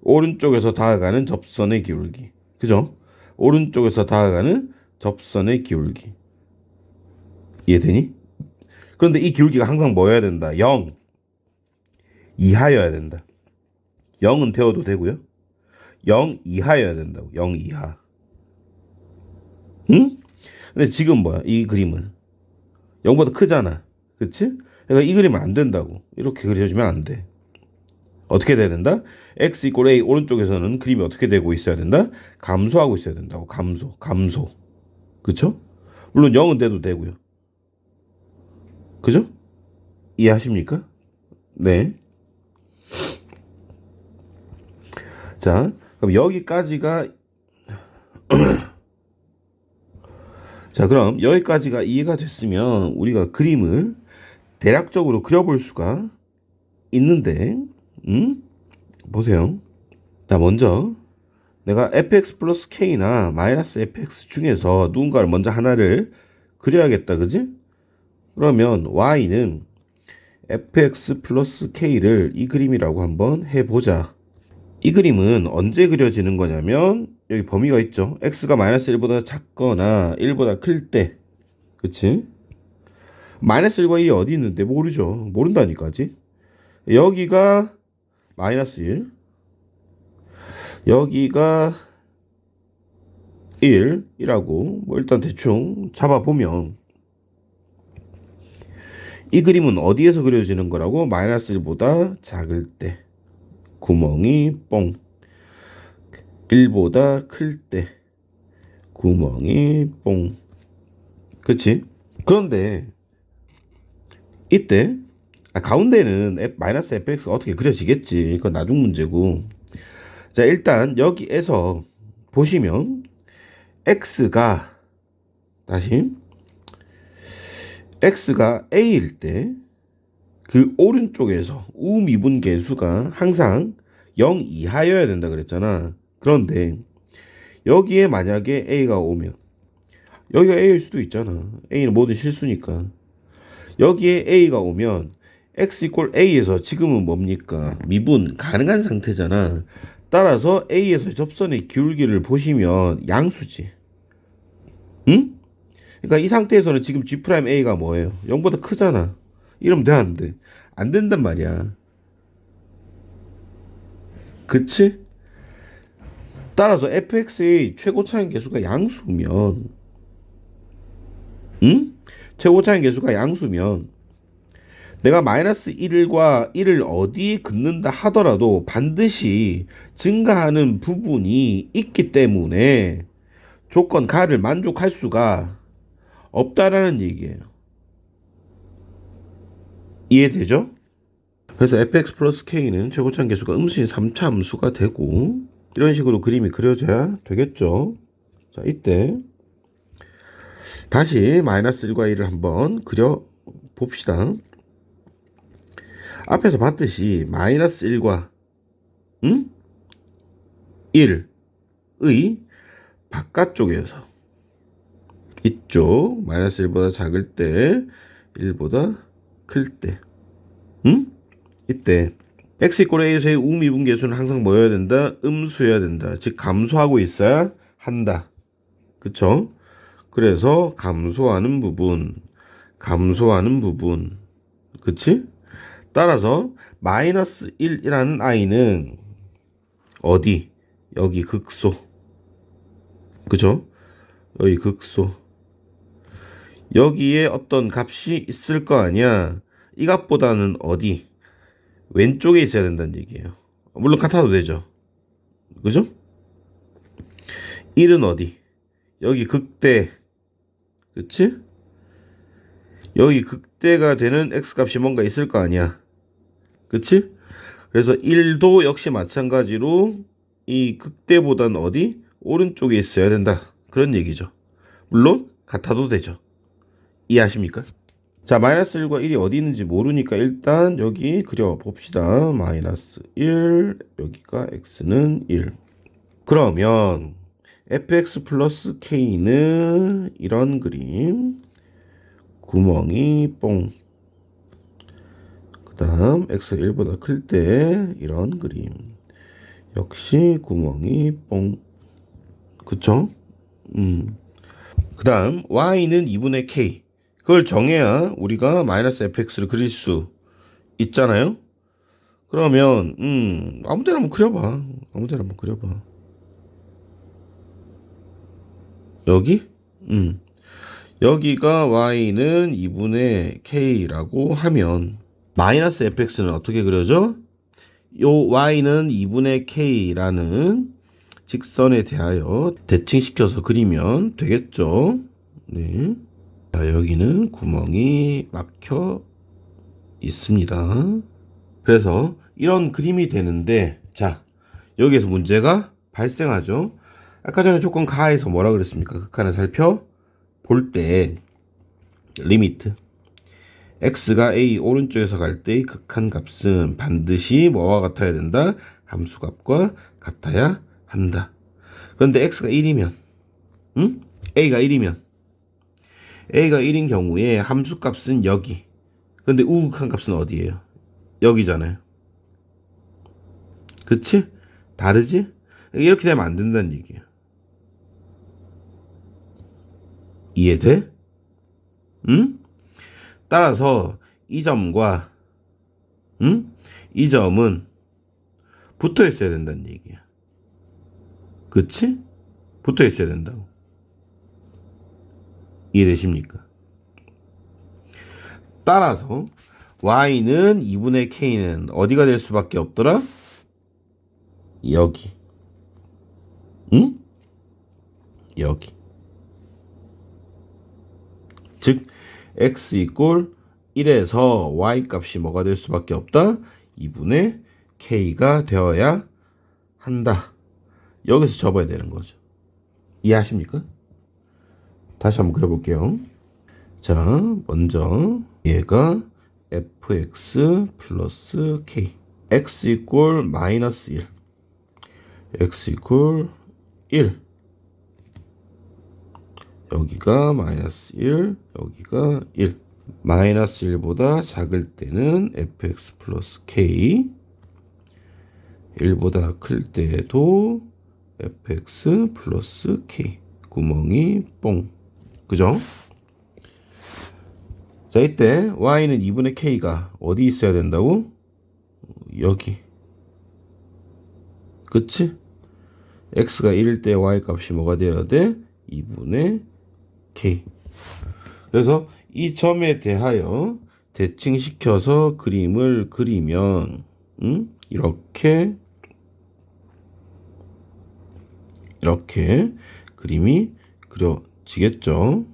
오른쪽에서 다가가는 접선의 기울기. 그죠? 오른쪽에서 다가가는 접선의 기울기. 이해되니? 그런데 이 기울기가 항상 뭐여야 된다? 0 이하여야 된다. 0은 되어도 되고요. 0 이하여야 된다고. 0 이하. 응? 근데 지금 뭐야? 이 그림은 0보다 크잖아. 그치? 그러니까 이 그림은 안 된다고. 이렇게 그려주면 안 돼. 어떻게 돼야 된다? x 이꼴 a 오른쪽에서는 그림이 어떻게 되고 있어야 된다? 감소하고 있어야 된다고. 감소. 그쵸? 물론 0은 돼도 되고요. 그죠? 이해하십니까? 네. 자, 그럼 여기까지가 자, 그럼 여기까지가 이해가 됐으면 우리가 그림을 대략적으로 그려볼 수가 있는데, 보세요. 자, 먼저 내가 fx 플러스 k나 마이너스 fx 중에서 누군가를 먼저 하나를 그려야겠다, 그지? 그러면 y는 fx 플러스 k를 이 그림이라고 한번 해보자. 이 그림은 언제 그려지는 거냐면 여기 범위가 있죠. x가 마이너스 1보다 작거나 1보다 클 때. 그치? 마이너스 1과 1이 어디 있는데 모르죠. 모른다니까지. 여기가 마이너스 1, 여기가 1이라고 뭐 일단 대충 잡아보면 이 그림은 어디에서 그려지는 거라고? 마이너스 1보다 작을 때. 구멍이 뽕. 1보다 클 때. 구멍이 뽕. 그치? 그런데 이때 가운데는 마이너스 fx가 어떻게 그려지겠지. 이건 나중 문제고. 자, 일단 여기에서 보시면 x가 다시 x가 a일 때 그 오른쪽에서 우미분계수가 항상 0 이하여야 된다 그랬잖아. 그런데 여기에 만약에 a가 오면 여기가 a일 수도 있잖아. a는 모든 실수니까. 여기에 a가 오면 x 이꼴 a에서 지금은 뭡니까? 미분 가능한 상태잖아. 따라서 a에서 접선의 기울기를 보시면 양수지. 응? 그러니까 이 상태에서는 지금 g 프라임 a가 뭐예요? 0보다 크잖아. 이러면 돼, 안 돼? 안 된단 말이야. 그치? 따라서 fx의 최고차항 계수가 양수면, 응? 최고차항 계수가 양수면 내가 마이너스 1과 1을 어디에 긋는다 하더라도 반드시 증가하는 부분이 있기 때문에 조건 가를 만족할 수가 없다라는 얘기예요. 이해되죠? 그래서 fx 플러스 k는 최고차항 계수가 음수인 3차 함수가 되고 이런 식으로 그림이 그려져야 되겠죠. 자, 이때 다시 마이너스 1과 1을 한번 그려 봅시다. 앞에서 봤듯이 마이너스 1과 1의 바깥쪽에서 이쪽 마이너스 1보다 작을 때 1보다 클 때 이때 x 이꼴 a에서의 우미분 계수는 항상 뭐여야 된다? 음수여야 된다. 즉 감소하고 있어야 한다. 그쵸? 그래서 감소하는 부분 그치? 따라서 마이너스 1이라는 i는 어디? 여기 극소. 그죠? 여기 극소. 여기에 어떤 값이 있을 거 아니야. 이 값보다는 어디? 왼쪽에 있어야 된다는 얘기예요. 물론 같아도 되죠. 그죠? 1은 어디? 여기 극대. 그치? 여기 극대가 되는 x값이 뭔가 있을 거 아니야. 그치? 그래서 1도 역시 마찬가지로 이 극대보다는 어디? 오른쪽에 있어야 된다. 그런 얘기죠. 물론 같아도 되죠. 이해하십니까? 자, 마이너스 1과 1이 어디 있는지 모르니까 일단 여기 그려봅시다. 마이너스 1, 여기가 x는 1. 그러면 fx 플러스 k는 이런 그림. 구멍이 뽕. 그 다음 x가 1보다 클 때 이런 그림. 역시 구멍이 뽕. 그쵸? 그 다음 y는 2분의 k. 그걸 정해야 우리가 마이너스 fx를 그릴 수 있잖아요. 그러면 아무 데나 한번 그려봐. 아무 데나 한번 그려봐. 여기? 여기가 y는 2분의 k라고 하면 마이너스 fx는 어떻게 그려져? 요 y는 2분의 k라는 직선에 대하여 대칭시켜서 그리면 되겠죠. 네. 자, 여기는 구멍이 막혀 있습니다. 그래서 이런 그림이 되는데, 자, 여기에서 문제가 발생하죠. 아까 전에 조건 가에서 뭐라 그랬습니까? 극한을 살펴볼 때 리미트 x가 a 오른쪽에서 갈 때의 극한 값은 반드시 뭐와 같아야 된다? 함수값과 같아야 한다. 그런데 x가 1이면 a가 1이면 a가 1인 경우에 함수값은 여기. 그런데 우극한 값은 어디예요? 여기잖아요. 그치? 다르지? 이렇게 되면 안 된다는 얘기예요. 이해돼? 따라서 이 점과 이 점은 붙어 있어야 된다는 얘기야. 그치? 붙어 있어야 된다고. 이해되십니까? 따라서 y는 2분의 k는 어디가 될 수밖에 없더라? 여기. 여기. 즉 x 이꼴 1에서 y 값이 뭐가 될 수밖에 없다? 2분의 k가 되어야 한다. 여기서 접어야 되는 거죠. 이해하십니까? 다시 한번 그려볼게요. 자, 먼저 얘가 fx 플러스 k, x 이꼴 마이너스 1, x 이꼴 1, 여기가 마이너스 1, 여기가 1. 마이너스 1보다 작을 때는 fx 플러스 k, 1보다 클 때도 fx 플러스 k. 구멍이 뽕. 그죠? 자, 이때 y는 2분의 k가 어디 있어야 된다고? 여기. 그치? x가 1일 때 y 값이 뭐가 되어야 돼? 2분의 k. 그래서 이 점에 대하여 대칭시켜서 그림을 그리면 이렇게 그림이 그려지겠죠.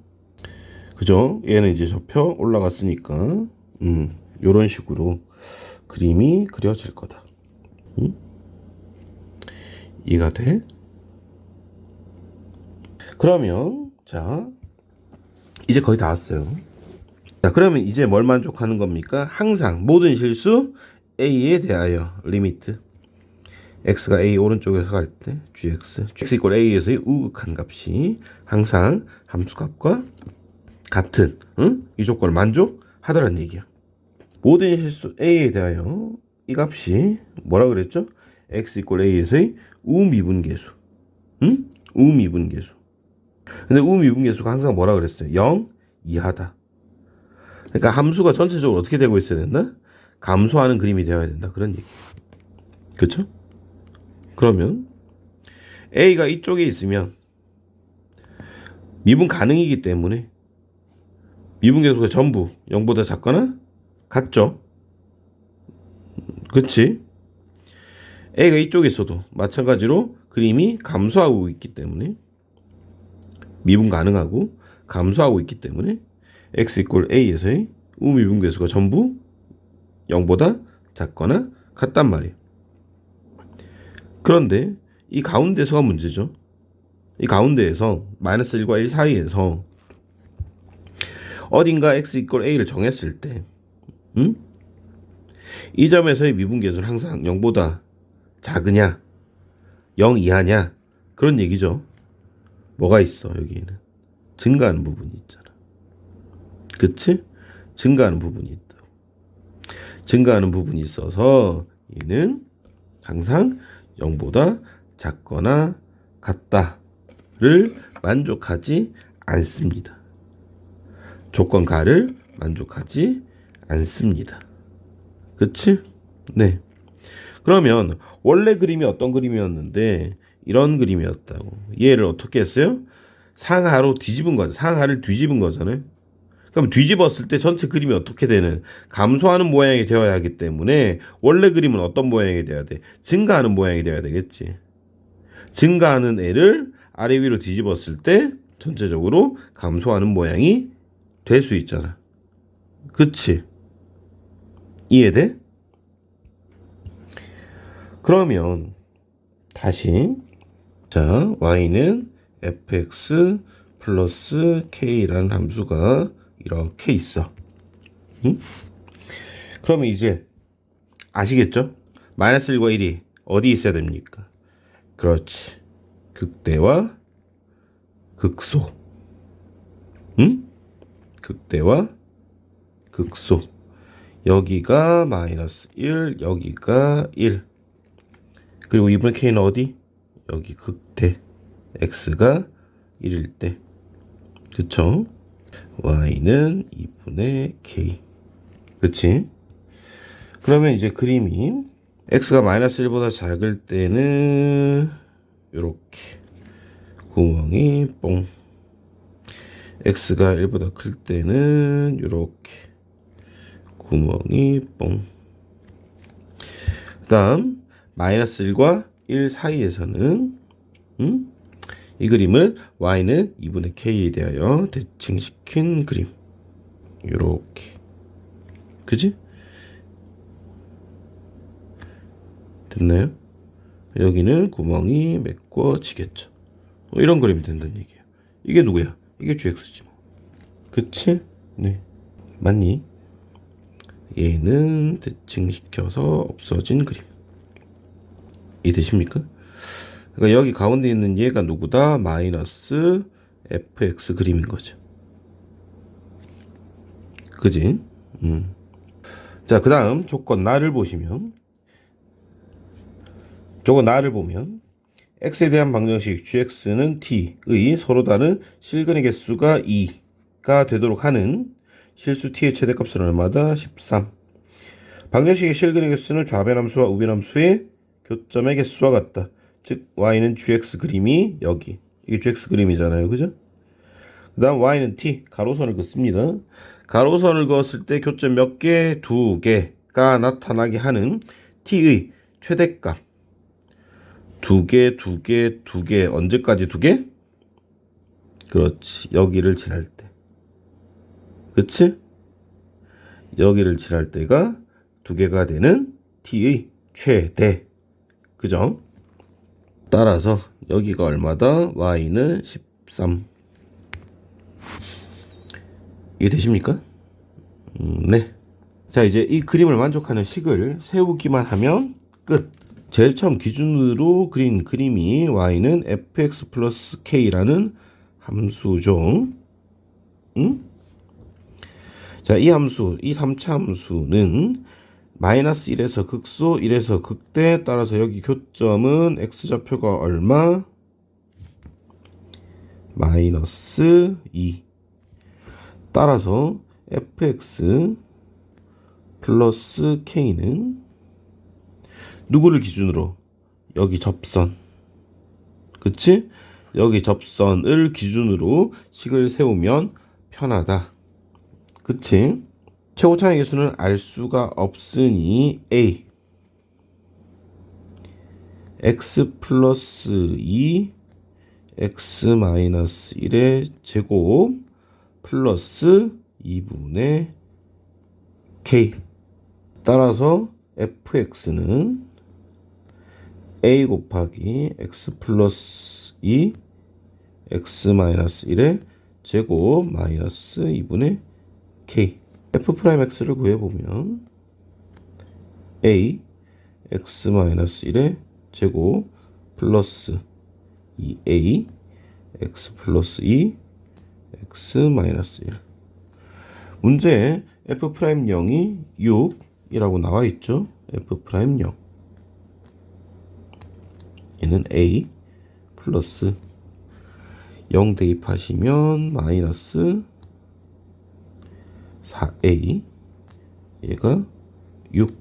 그죠? 얘는 이제 접혀 올라갔으니까 요런 식으로 그림이 그려질 거다. 이해가 돼? 그러면 자, 이제 거의 다 왔어요. 자, 그러면 이제 뭘 만족하는 겁니까? 항상 모든 실수 a에 대하여 리미트 x가 a 오른쪽에서 갈 때 gx 이퀄 a에서의 우극한 값이 항상 함수값과 같은 이 조건을 만족하더란 얘기야. 모든 실수 a에 대하여 이 값이 뭐라 그랬죠? x 이퀄 a에서의 우미분계수. 우미분계수. 근데 우미분계수가 항상 뭐라 그랬어요? 0 이하다. 그러니까 함수가 전체적으로 어떻게 되고 있어야 된다? 감소하는 그림이 되어야 된다. 그런 얘기. 그렇죠? 그러면 a가 이쪽에 있으면 미분 가능이기 때문에 미분계수가 전부 0보다 작거나 같죠? 그치? a가 이쪽에 있어도 마찬가지로 그림이 감소하고 있기 때문에 미분 가능하고 감소하고 있기 때문에 x 이퀄 a에서의 우미분계수가 전부 0보다 작거나 같단 말이에요. 그런데 이 가운데서가 문제죠. 이 가운데에서 마이너스 1과 1 사이에서 어딘가 x 이퀄 a를 정했을 때 이 점에서의 미분계수는 항상 0보다 작으냐 0 이하냐 그런 얘기죠. 뭐가 있어 여기에는 증가하는 부분이 있잖아. 그치? 증가하는 부분이 있다고. 증가하는 부분이 있어서 얘는 항상 0보다 작거나 같다를 만족하지 않습니다. 조건 가를 만족하지 않습니다. 그치? 네. 그러면 원래 그림이 어떤 그림이었는데 이런 그림이었다고. 얘를 어떻게 했어요? 상하로 뒤집은 거죠. 상하를 뒤집은 거잖아요. 그럼 뒤집었을 때 전체 그림이 어떻게 되는? 감소하는 모양이 되어야 하기 때문에 원래 그림은 어떤 모양이 돼야 돼? 증가하는 모양이 되어야 되겠지. 증가하는 애를 아래 위로 뒤집었을 때 전체적으로 감소하는 모양이 될 수 있잖아. 그치? 이해돼? 그러면 다시 자 y는 fx 플러스 k라는 함수가 이렇게 있어. 그러면 이제 아시겠죠? 마이너스 1과 1이 어디 있어야 됩니까? 그렇지. 극대와 극소. 극대와 극소. 여기가 마이너스 1, 여기가 1. 그리고 2분의 k는 어디? 여기 극대. x가 1일 때. 그쵸? y는 2분의 k. 그치? 그러면 이제 그림이 x가 마이너스 1보다 작을 때는 요렇게 구멍이 뽕. x가 1보다 클 때는 요렇게 구멍이 뽕. 그 다음 마이너스 1과 1 사이에서는 이 그림을 y는 2분의 k에 대하여 대칭시킨 그림. 요렇게. 그지? 됐나요? 여기는 구멍이 메꿔지겠죠. 이런 그림이 된다는 얘기예요. 이게 누구야? 이게 gx지 뭐. 그치? 네. 맞니? 얘는 대칭시켜서 없어진 그림. 이해되십니까? 그러니까 여기 가운데 있는 얘가 누구다? 마이너스 fx 그림인 거죠. 그지? 자, 그 다음 조건 나를 보시면, 조건 나를 보면 x에 대한 방정식 gx는 t의 서로 다른 실근의 개수가 2가 되도록 하는 실수 t의 최대값은 얼마다? 13. 방정식의 실근의 개수는 좌변함수와 우변함수의 교점의 개수와 같다. 즉 y는 gx 그림이 여기, 이게 gx 그림이잖아요, 그죠? 그 다음 y는 t, 가로선을 긋습니다. 가로선을 그었을 때 교점 몇 개? 2개가 나타나게 하는 t의 최대값 2개, 2개, 2개. 언제까지 2개? 그렇지, 여기를 칠할 때. 그치? 여기를 칠할 때가 2개가 되는 t의 최대. 그죠? 따라서 여기가 얼마다? y는 13. 이해되십니까? 네. 자, 이제 이 그림을 만족하는 식을 세우기만 하면 끝. 제일 처음 기준으로 그린 그림이 y는 fx 플러스 k라는 함수죠. 응? 자, 이 함수, 이 3차 함수는 마이너스 1에서 극소, 1에서 극대. 따라서 여기 교점은 x좌표가 얼마? 마이너스 2. 따라서 fx 플러스 k는 누구를 기준으로? 여기 접선. 그치? 여기 접선을 기준으로 식을 세우면 편하다. 그치? 최고차의 개수는 알 수가 없으니 a x 플러스 2 x 마이너스 1의 제곱 플러스 2분의 k. 따라서 fx는 a 곱하기 x 플러스 2 x 마이너스 1의 제곱 마이너스 2분의 k. f'x를 구해보면 a x 마이너스 1의 제곱 플러스 2a x 플러스 2 x 마이너스 1. 문제에 f'0이 6이라고 나와 있죠. f'0. 얘는 a 플러스 0 대입하시면 마이너스 4a, 얘가 6.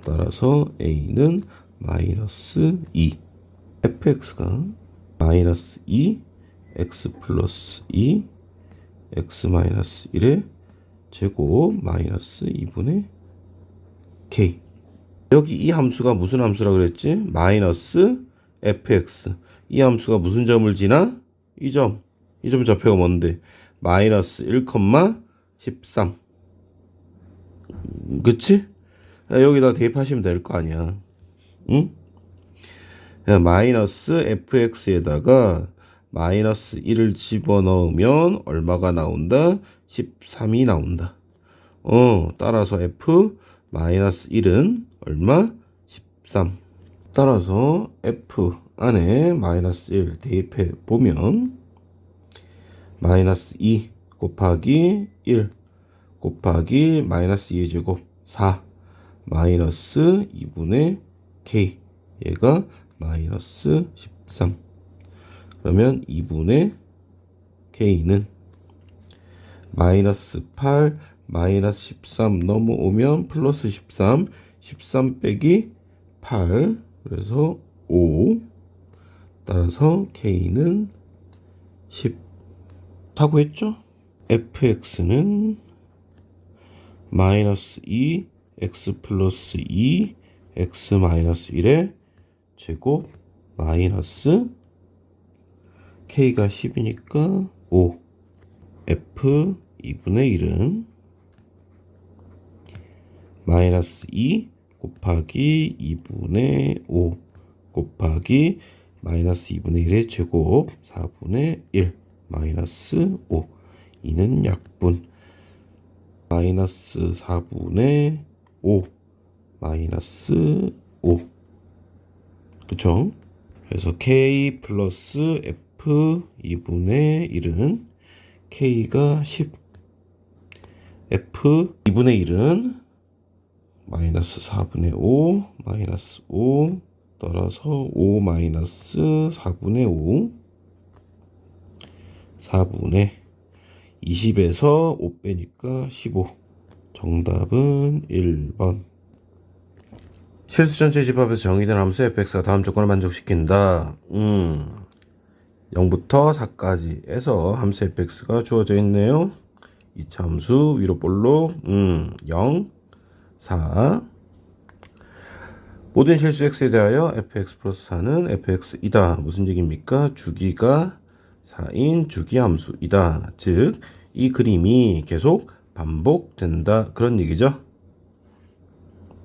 따라서 a는 마이너스 2. fx가 마이너스 2 x 플러스 2 x 마이너스 1의 제곱 마이너스 2분의 k. 여기 이 함수가 무슨 함수라 그랬지? 마이너스 fx. 이 함수가 무슨 점을 지나? 이 점 좌표가 뭔데? 마이너스 1,13. 그치? 여기다 대입하시면 될 거 아니야. 응? 마이너스 fx에다가 마이너스 1을 집어넣으면 얼마가 나온다? 13이 나온다. 따라서 f 마이너스 1은 얼마? 13. 따라서 f 안에 마이너스 1 대입해 보면 마이너스 2 곱하기 1 곱하기 마이너스 2의 제곱 4 마이너스 2분의 k. 얘가 마이너스 13. 그러면 2분의 k는 마이너스 8 마이너스 13 넘어오면 플러스 13 13 빼기 8 그래서 5. 따라서 k는 10 라고 했죠. fx는 마이너스 2 x 플러스 2 x 마이너스 1의 제곱 마이너스 k가 10이니까 5. f 2분의 1은 마이너스 2 곱하기 2분의 5 곱하기 마이너스 2분의 1의 제곱 4분의 1 마이너스 5. 이는 약분. 마이너스 4분의 5 마이너스 5. 그쵸? 그래서 k 플러스 f 2분의 1은 k가 10 F 2분의 1은 마이너스 4분의 5 마이너스 5 따라서 5 마이너스 4분의 5 4분의 20에서 5 빼니까 15. 정답은 1번. 실수 전체 집합에서 정의된 함수 fx가 다음 조건을 만족시킨다. 0부터 4까지에서 함수 fx가 주어져 있네요. 2차 함수 위로 볼록 0, 4. 모든 실수 x에 대하여 fx 플러스 4는 fx이다. 무슨 얘기입니까? 주기가 4인 주기함수이다. 즉, 이 그림이 계속 반복된다. 그런 얘기죠.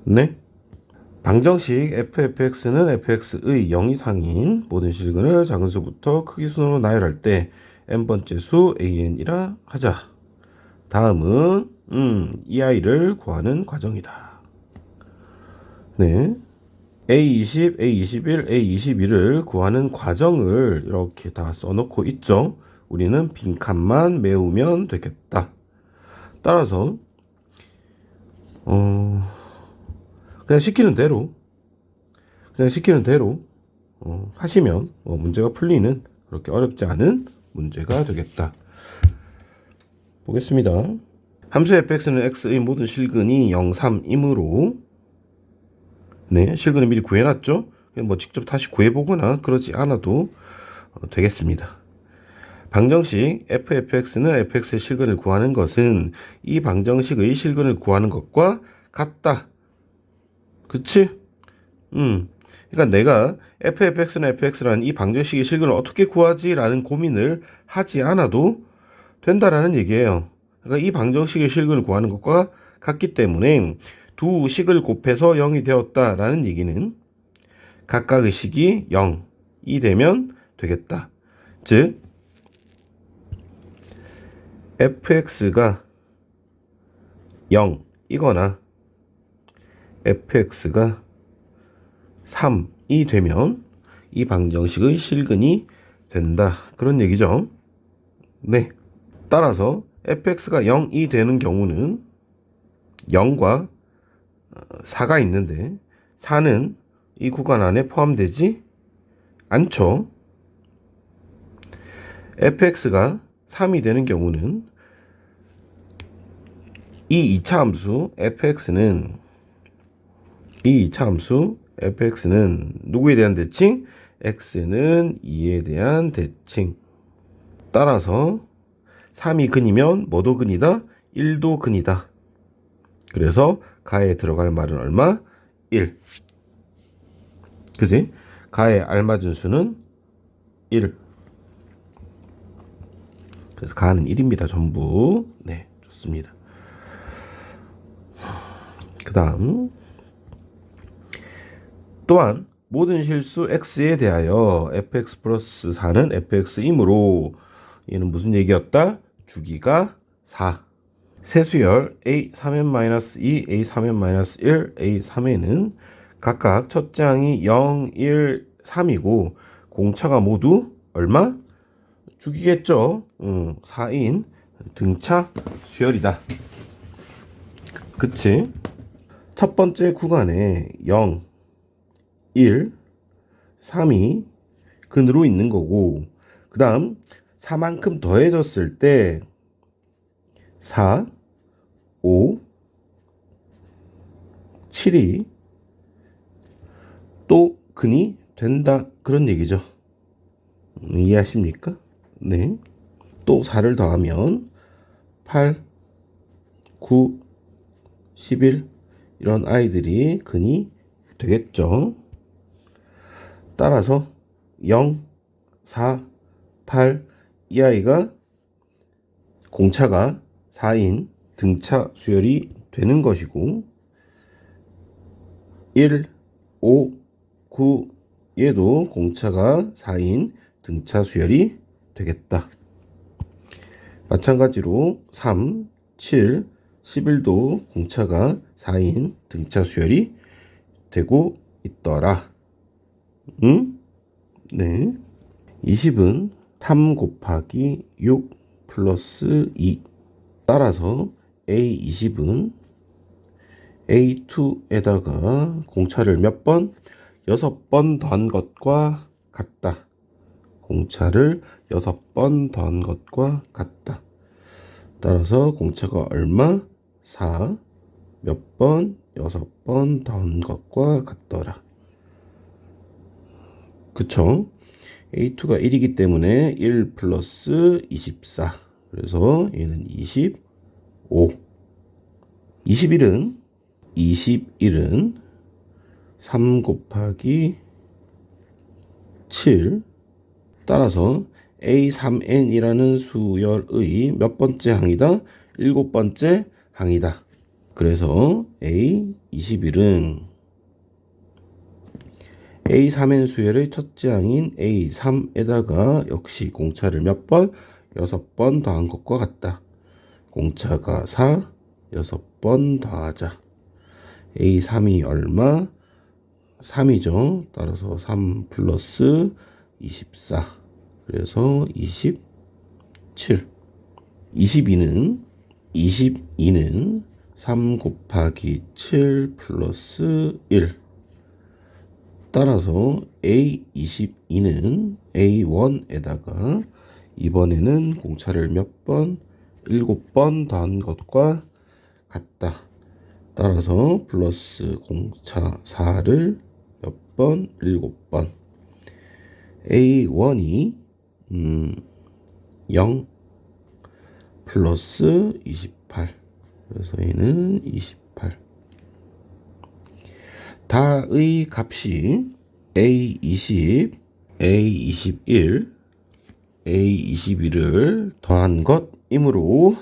네. 방정식 fx는 fx의 0 이상인 모든 실근을 작은 수부터 크기 순으로 나열할 때 n번째 수 an이라 하자. 다음은 이 아이를 구하는 과정이다. 네. A20, A21, A22를 구하는 과정을 이렇게 다 써놓고 있죠. 우리는 빈칸만 메우면 되겠다. 따라서 그냥 시키는 대로 하시면 문제가 풀리는 그렇게 어렵지 않은 문제가 되겠다. 보겠습니다. 함수 fx는 x의 모든 실근이 0, 3이므로 네, 실근을 미리 구해놨죠. 뭐 직접 다시 구해보거나 그러지 않아도 되겠습니다. 방정식 fx는 fx의 실근을 구하는 것은 이 방정식의 실근을 구하는 것과 같다. 그치? 그러니까 내가 fx는 fx라는 이 방정식의 실근을 어떻게 구하지? 라는 고민을 하지 않아도 된다라는 얘기예요. 그러니까 이 방정식의 실근을 구하는 것과 같기 때문에 두 식을 곱해서 0이 되었다라는 얘기는 각각의 식이 0이 되면 되겠다. 즉 fx가 0이거나 fx가 3이 되면 이 방정식의 실근이 된다. 그런 얘기죠. 네. 따라서 fx가 0이 되는 경우는 0과 4가 있는데 4는 이 구간 안에 포함되지 않죠. fx가 3이 되는 경우는 이 2차 함수 fx는 누구에 대한 대칭? x는 2에 대한 대칭. 따라서 3이 근이면 뭐도 근이다? 1도 근이다. 그래서 가에 들어갈 말은 얼마? 1. 그지? 가에 알맞은 수는 1. 그래서 가는 1입니다. 전부. 네, 좋습니다. 그 다음 또한 모든 실수 x에 대하여 fx 플러스 4는 fx이므로 얘는 무슨 얘기였다? 주기가 4. 세수열 a 3n-2, a 3n-1, a 3n은 각각 첫째 항이 0, 1, 3이고 공차가 모두 얼마? 주기겠죠. 4인 등차 수열이다. 그치? 첫 번째 구간에 0, 1, 3이 근으로 있는 거고 그 다음 4만큼 더해졌을 때 4, 5, 7이 또 근이 된다. 그런 얘기죠. 이해하십니까? 네. 또 4를 더하면 8, 9, 11 이런 아이들이 근이 되겠죠. 따라서 0, 4, 8 이 아이가 공차가 4인 등차 수열이 되는 것이고 1, 5, 9 얘도 공차가 4인 등차 수열이 되겠다. 마찬가지로 3, 7, 11도 공차가 4인 등차 수열이 되고 있더라. 네. 20은 3 곱하기 6 플러스 2. 따라서 A20은 A2에다가 공차를 몇 번? 6번 더한 것과 같다. 공차를 6번 더한 것과 같다. 따라서 공차가 얼마? 4. 몇 번? 6번 더한 것과 같더라. 그쵸? A2가 1이기 때문에 1 플러스 24. 그래서 얘는 25. 21은 3 곱하기 7. 따라서 A3n이라는 수열의 몇 번째 항이다? 7번째 항이다. 그래서 A21은 A3n 수열의 첫째 항인 A3에다가 역시 공차를 몇 번? 6번 더한 것과 같다. 공차가 4, 6번 더하자. A3이 얼마? 3이죠. 따라서 3 플러스 24. 그래서 27. 22는 3 곱하기 7 플러스 1. 따라서 A22는 A1에다가 이번에는 공차를 몇 번? 7번 더한 것과 같다. 따라서 플러스 공차 4를 몇 번? 7번. A1이 0 플러스 28. 그래서 얘는 28. 다의 값이 A20, A21, A21을 더한 것이므로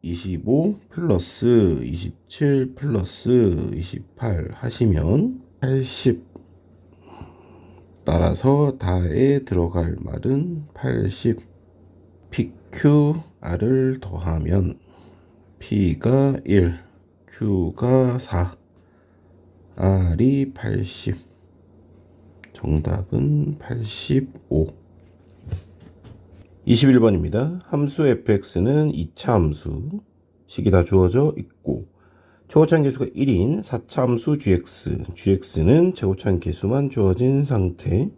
25 플러스 27 플러스 28 하시면 80. 따라서 다에 들어갈 말은 80. PQR을 더하면 P가 1, Q가 4, R이 80. 정답은 85. 21번입니다. 함수 fx는 2차 함수, 식이 다 주어져 있고 최고차항 계수가 1인 4차 함수 gx는 최고차항 계수만 주어진 상태.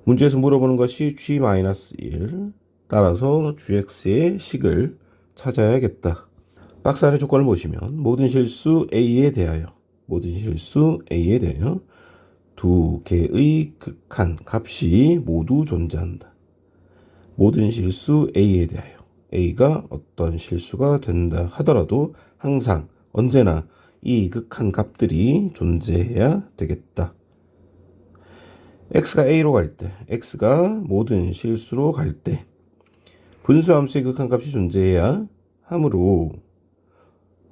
문제에서 물어보는 것이 g-1. 따라서 gx의 식을 찾아야겠다. 박스 아래 조건을 보시면 모든 실수 A에 대하여 두 개의 극한 값이 모두 존재한다. 모든 실수 A에 대하여 A가 어떤 실수가 된다 하더라도 항상 언제나 이 극한 값들이 존재해야 되겠다. X가 A로 갈 때, X가 모든 실수로 갈 때 분수함수의 극한 값이 존재해야 하므로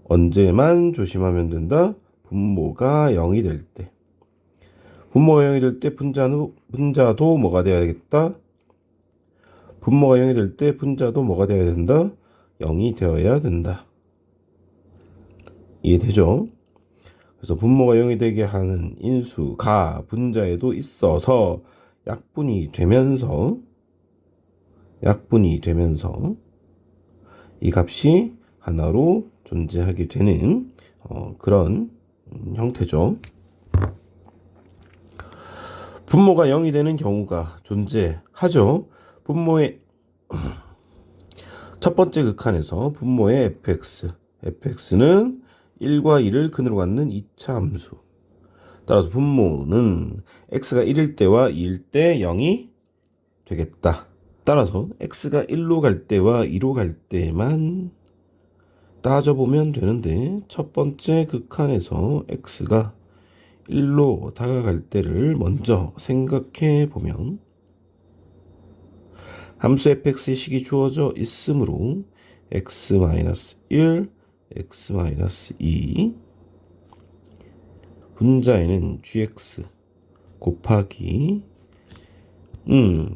언제만 조심하면 된다? 분모가 0이 될 때. 분모가 0이 될 때 분자도 뭐가 돼야 되겠다? 분모가 0이 될 때 분자도 뭐가 되어야 된다? 0이 되어야 된다. 이해되죠? 그래서 분모가 0이 되게 하는 인수가 분자에도 있어서 약분이 되면서 이 값이 하나로 존재하게 되는 그런 형태죠. 분모가 0이 되는 경우가 존재하죠. 분모의 첫 번째 극한에서 분모의 fx는 1과 2를 근으로 갖는 2차 함수. 따라서 분모는 x가 1일 때와 2일 때 0이 되겠다. 따라서 x가 1로 갈 때와 2로 갈 때만 따져보면 되는데 첫 번째 극한에서 x가 1로 다가갈 때를 먼저 생각해 보면 함수 fx의 식이 주어져 있으므로 x-1, x-2 분자에는 gx 곱하기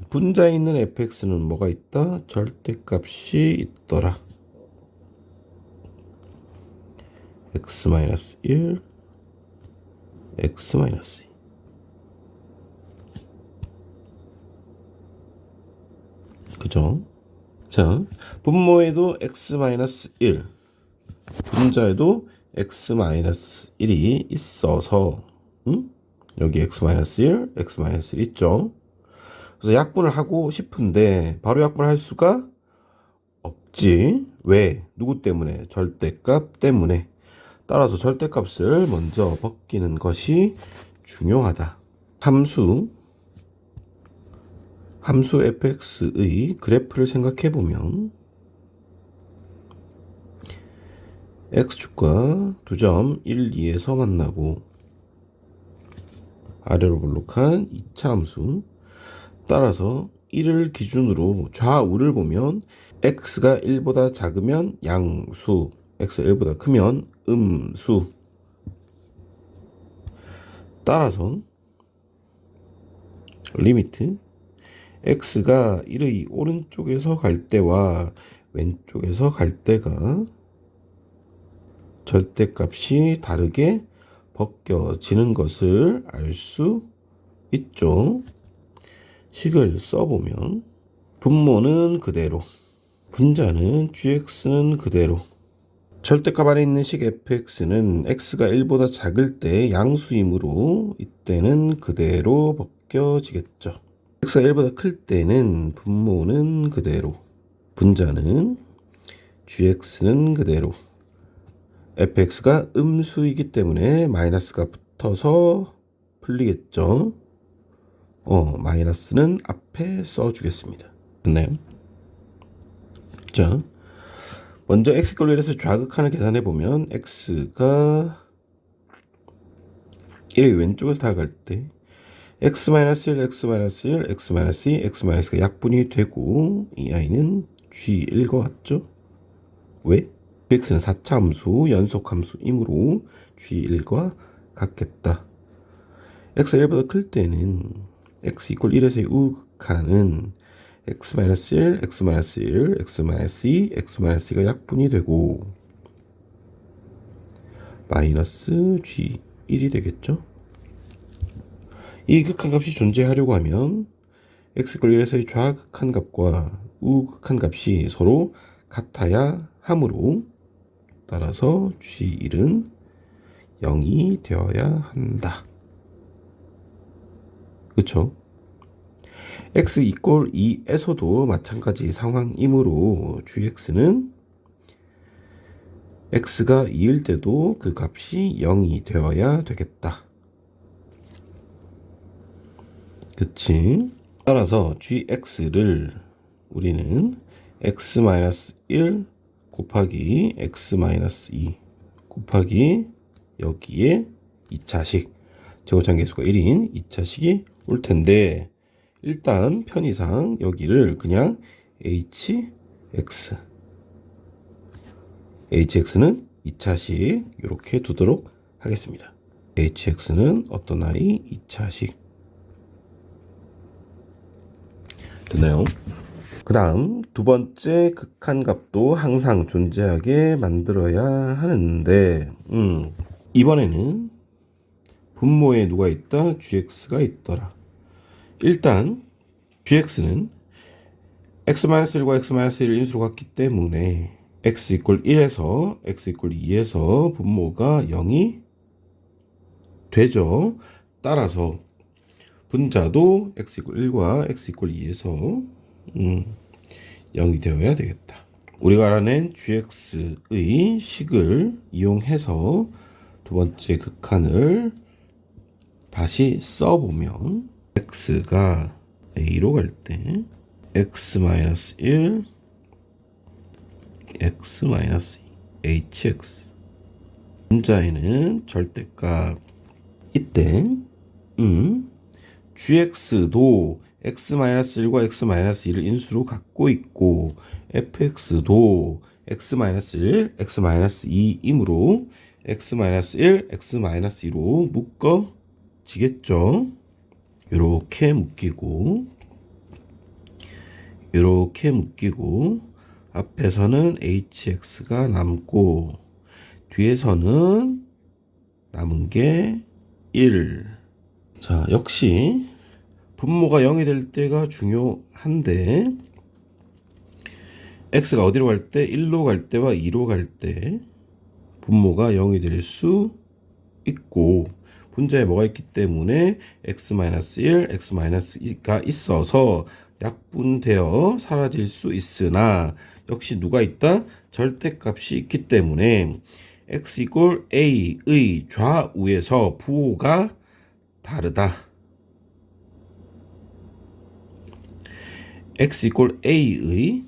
분자에 있는 fx는 뭐가 있다? 절대값이 있더라. x-1, x-2. 그죠? 자, 분모에도 x-1, 분자에도 x-1이 있어서 여기 x-1, x-1 있죠. 그래서 약분을 하고 싶은데 바로 약분을 할 수가 없지. 왜? 누구 때문에? 절대값 때문에. 따라서 절대값을 먼저 벗기는 것이 중요하다. 함수 fx의 그래프를 생각해 보면 x축과 두 점 1, 2에서 만나고 아래로 볼록한 2차 함수, 따라서 1을 기준으로 좌우를 보면 x가 1보다 작으면 양수, x가 1보다 크면 음수. 따라서 리미트 x가 1의 오른쪽에서 갈 때와 왼쪽에서 갈 때가 절대값이 다르게 벗겨지는 것을 알 수 있죠. 식을 써보면 분모는 그대로, 분자는 gx는 그대로, 절대값 안에 있는 식 fx는 x가 1보다 작을 때 양수이므로 이때는 그대로 벗겨지겠죠. x가 1보다 클 때는 분모는 그대로, 분자는 gx는 그대로, fx가 음수이기 때문에 마이너스가 붙어서 풀리겠죠. 마이너스는 앞에 써주겠습니다. 됐나요? 자, 먼저 x=1에서 좌극한을 계산해 보면 x가 1의 왼쪽에서 다가갈 때 x-1, x-1, x-2, x-가 약분이 되고 이 아이는 g1과 같죠? 왜? x는 4차 함수, 연속 함수이므로 g1과 같겠다. x가 1보다 클 때는 x=1에서의 우극한은 x-1, x-1, x-2, x-가 약분이 되고 마이너스 g1이 되겠죠. 이 극한 값이 존재하려고 하면 x=1에서의 좌극한 값과 우극한 값이 서로 같아야 하므로, 따라서 g1은 0이 되어야 한다. 그쵸? x=2에서도 마찬가지 상황이므로 gx는 x가 2일 때도 그 값이 0이 되어야 되겠다. 그치? 따라서 gx를 우리는 x-1 곱하기 x-2 곱하기 여기에 2차식, 제곱장계수가 1인 2차식이 올 텐데, 일단 편의상 여기를 그냥 hx는 2차식 이렇게 두도록 하겠습니다. hx는 어떤 아이? 2차식. 됐나요? 그 다음 두 번째 극한값도 항상 존재하게 만들어야 하는데 이번에는 분모에 누가 있다? gx가 있더라. 일단 gx는 x-1과 x-1을 인수로 갖기 때문에 x=1에서 x=2에서 분모가 0이 되죠. 따라서 분자도 x=1과 x=2에서 0이 되어야 되겠다. 우리가 알아낸 gx의 식을 이용해서 두 번째 극한을 다시 써보면 x가 a로 갈 때 x-1, x-2, hx, 분자에는 절대값, 이때 gx도 x-1과 x-2를 인수로 갖고 있고 fx도 x-1, x-2이므로 x-1, x-2로 묶어지겠죠. 이렇게 묶이고 앞에서는 hx가 남고 뒤에서는 남은 게 1. 자, 역시 분모가 0이 될 때가 중요한데 x가 어디로 갈 때? 1로 갈 때와 2로 갈 때 분모가 0이 될 수 있고 분자에 뭐가 있기 때문에 x-1, x-2가 있어서 약분되어 사라질 수 있으나 역시 누가 있다? 절대값이 있기 때문에 x 이꼴 a의 좌우에서 부호가 다르다. x 이꼴 a의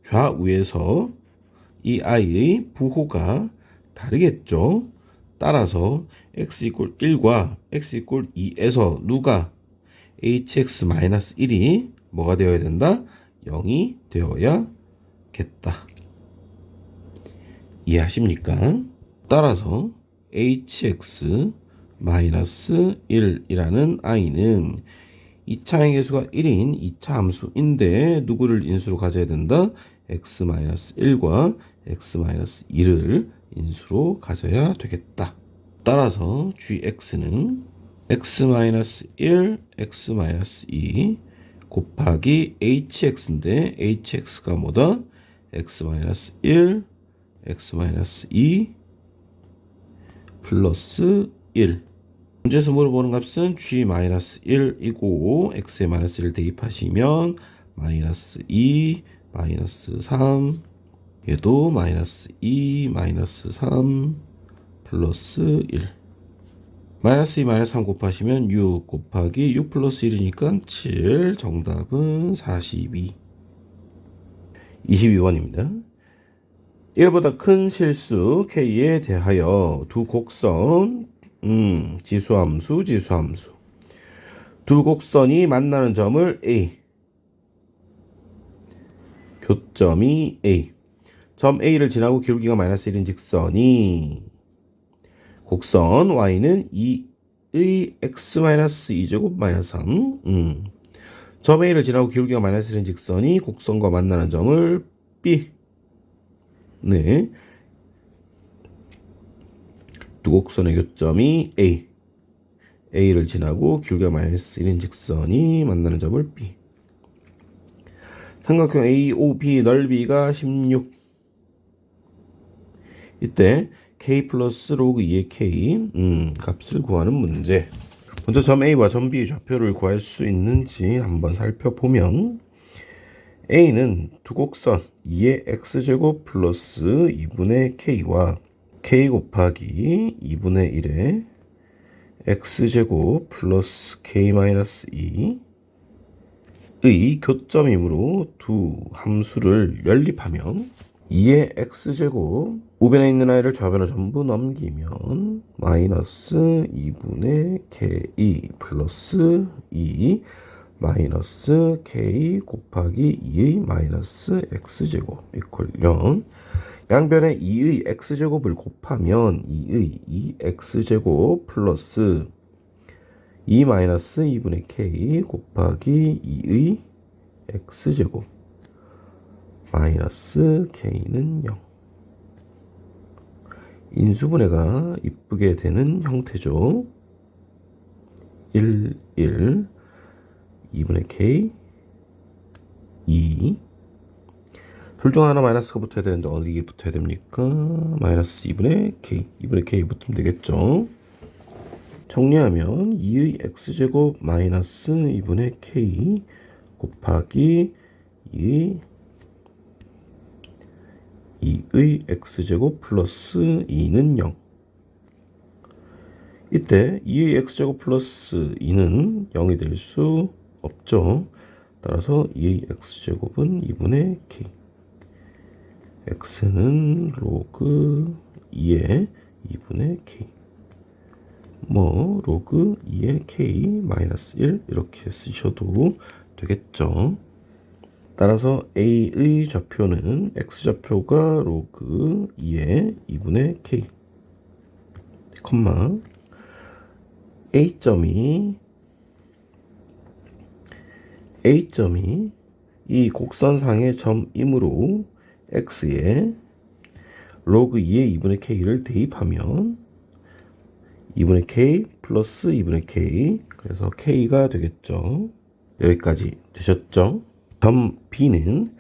좌우에서 이 i의 부호가 다르겠죠. 따라서 x 이꼴 1과 x 이꼴 2에서 누가 hx-1이 뭐가 되어야 된다? 0이 되어야겠다. 이해하십니까? 따라서 hx-1이라는 i는 2차의 개수가 1인 2차 함수인데 누구를 인수로 가져야 된다? x-1과 x-2를 인수로 가져야 되겠다. 따라서 gx는 x-1, x-2 곱하기 hx인데 hx가 뭐다? x-1, x-2 플러스 1. 문제에서 물어보는 값은 g-1이고 x에 -1을 대입하시면 -2, -3 얘도 -2, -3 플러스 1. -2, -3 곱하시면 6 곱하기 6 플러스 1이니까 7. 정답은 42. 22번입니다. 이보다 큰 실수 K에 대하여 두 곡선 지수함수 두 곡선이 만나는 점을 A, 교점이 A, 점 A를 지나고 기울기가 -1인 직선이 곡선 Y는 2의 x-2제곱 -3 점 A를 지나고 기울기가 -1인 직선이 곡선과 만나는 점을 B, 네, 두 곡선의 교점이 A, A를 지나고 기울기가 -1인 직선이 만나는 점을 B. 삼각형 AOB 넓이가 16. 이때 K 플러스 로그 2의 K 값을 구하는 문제. 먼저 점 A와 점 B의 좌표를 구할 수 있는지 한번 살펴보면 A는 두 곡선 2의 x제곱 플러스 2분의 k와 k 곱하기 2분의 1의 x제곱 플러스 k-2의 교점이므로 두 함수를 연립하면 2의 x제곱 우변에 있는 i를 좌변으로 전부 넘기면 마이너스 2분의 k 플러스 2 마이너스 k 곱하기 2의 마이너스 x제곱 이퀄 0. 양변에 2의 x제곱을 곱하면 2의 2x제곱 플러스 2 마이너스 2분의 k 곱하기 2의 x제곱 마이너스 k는 0. 인수분해가 이쁘게 되는 형태죠. 1, 1 2분의 k 2. 둘 중 하나 마이너스가 붙어야 되는데 어디에 붙어야 됩니까? 마이너스 2분의 k 2분의 k 붙으면 되겠죠. 정리하면 2의 x제곱 마이너스 2분의 k 곱하기 2의 x제곱 플러스 2는 0. 이때 2의 x제곱 플러스 2는 0이 될 수 없죠. 따라서 2의 x제곱은 2분의 k. x는 로그 2의 2분의 k. 뭐 로그 2의 k 마이너스 1 이렇게 쓰셔도 되겠죠. 따라서 a의 좌표는 x좌표가 로그 2의 2분의 k, 콤마 a점이 이 곡선상의 점이므로 x에 로그 2의 2분의 k를 대입하면 2분의 k 플러스 2분의 k, 그래서 k가 되겠죠. 여기까지 되셨죠? 점 B는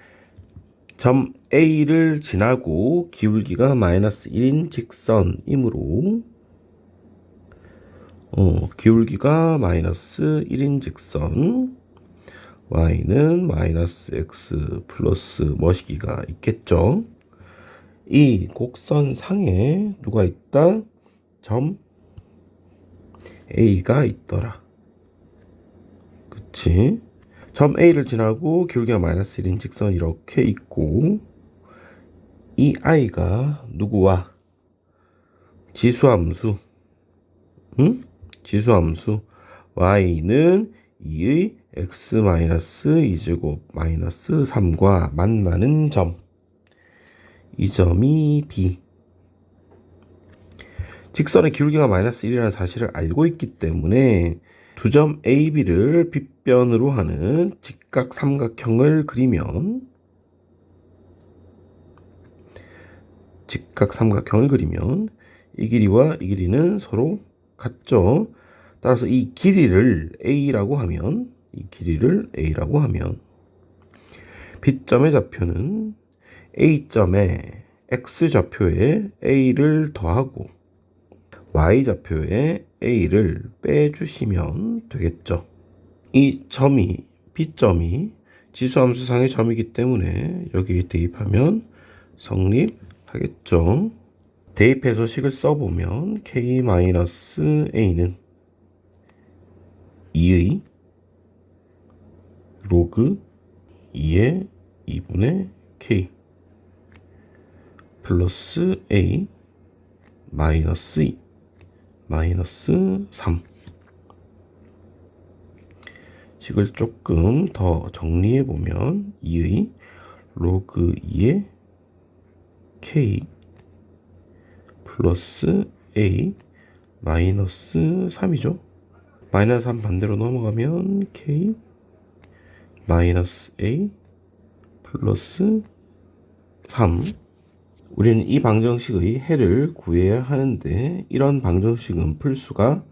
점 A를 지나고 기울기가 마이너스 1인 직선이므로 기울기가 마이너스 1인 직선 y는 마이너스 x 플러스 머시기가 있겠죠. 이 곡선 상에 누가 있다? 점 A가 있더라. 그치? 점 A를 지나고 기울기가 마이너스 1인 직선 이렇게 있고 이 I가 누구와? 지수함수. 응? 지수함수 y는 2의 x 마이너스 2제곱 마이너스 3과 만나는 점. 이 점이 B. 직선의 기울기가 마이너스 1이라는 사실을 알고 있기 때문에 두 점 A, B를 빗변으로 하는 직각 삼각형을 그리면 이 길이와 이 길이는 서로 같죠. 따라서 이 길이를 A라고 하면 B점의 좌표는 A점의 X좌표에 A를 더하고 Y좌표에 A를 빼주시면 되겠죠. 이 점이 B점이 지수함수상의 점이기 때문에 여기에 대입하면 성립하겠죠. 대입해서 식을 써보면 K-A는 2의 로그 2의 2분의 K 플러스 A 마이너스 2 마이너스 3 식을 조금 더 정리해보면 2의 로그 2의 K 플러스 A 마이너스 3이죠. 마이너스 3 반대로 넘어가면 K 마이너스 A 플러스 3. 우리는 이 방정식의 해를 구해야 하는데 이런 방정식은 풀 수가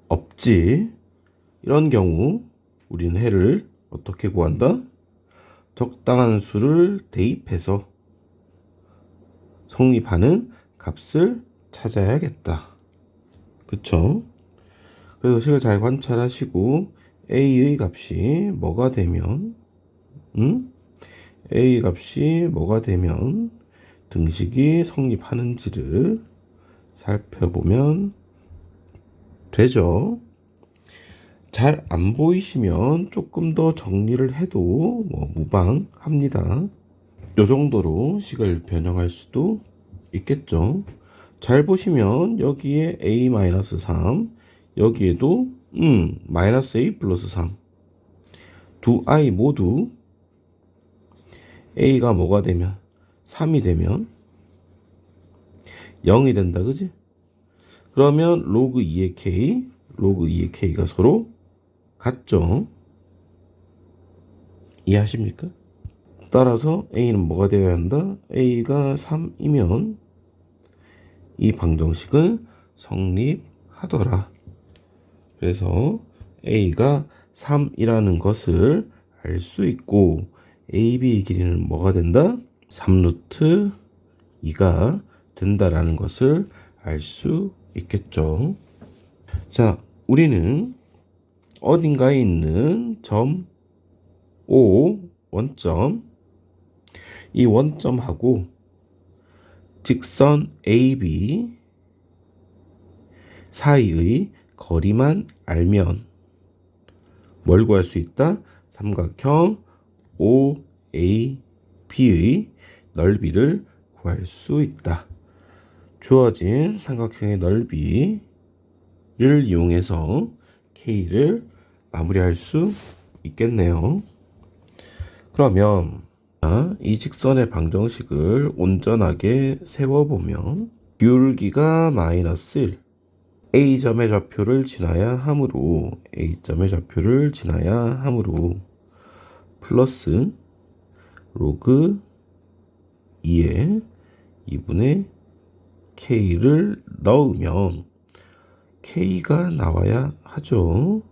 없지. 이런 경우 우리는 해를 어떻게 구한다? 적당한 수를 대입해서 성립하는 값을 찾아야겠다. 그쵸? 그래서 식을 잘 관찰하시고 A의 값이 뭐가 되면 A 값이 뭐가 되면 등식이 성립하는지를 살펴보면 되죠. 잘 안 보이시면 조금 더 정리를 해도 무방합니다. 요 정도로 식을 변형할 수도 있겠죠. 잘 보시면 여기에 A-3 여기에도 마이너스 A 플러스 3 두 I 모두 A가 뭐가 되면 3이 되면 0이 된다. 그지? 그러면 로그 2의 K가 서로 같죠. 이해하십니까? 따라서 A는 뭐가 되어야 한다? A가 3이면 이 방정식은 성립하더라. 그래서 A가 3이라는 것을 알 수 있고 AB 길이는 뭐가 된다? 3루트 2가 된다라는 것을 알 수 있겠죠. 자, 우리는 어딘가에 있는 점 O 원점, 이 원점하고 직선 AB 사이의 거리만 알면 뭘 구할 수 있다? 삼각형 OAB의 넓이를 구할 수 있다. 주어진 삼각형의 넓이를 이용해서 K를 마무리할 수 있겠네요. 그러면 이 직선의 방정식을 온전하게 세워보면 기울기가 마이너스 1 A점의 좌표를 지나야 하므로 플러스 로그 2의 2분의 K를 넣으면 K가 나와야 하죠.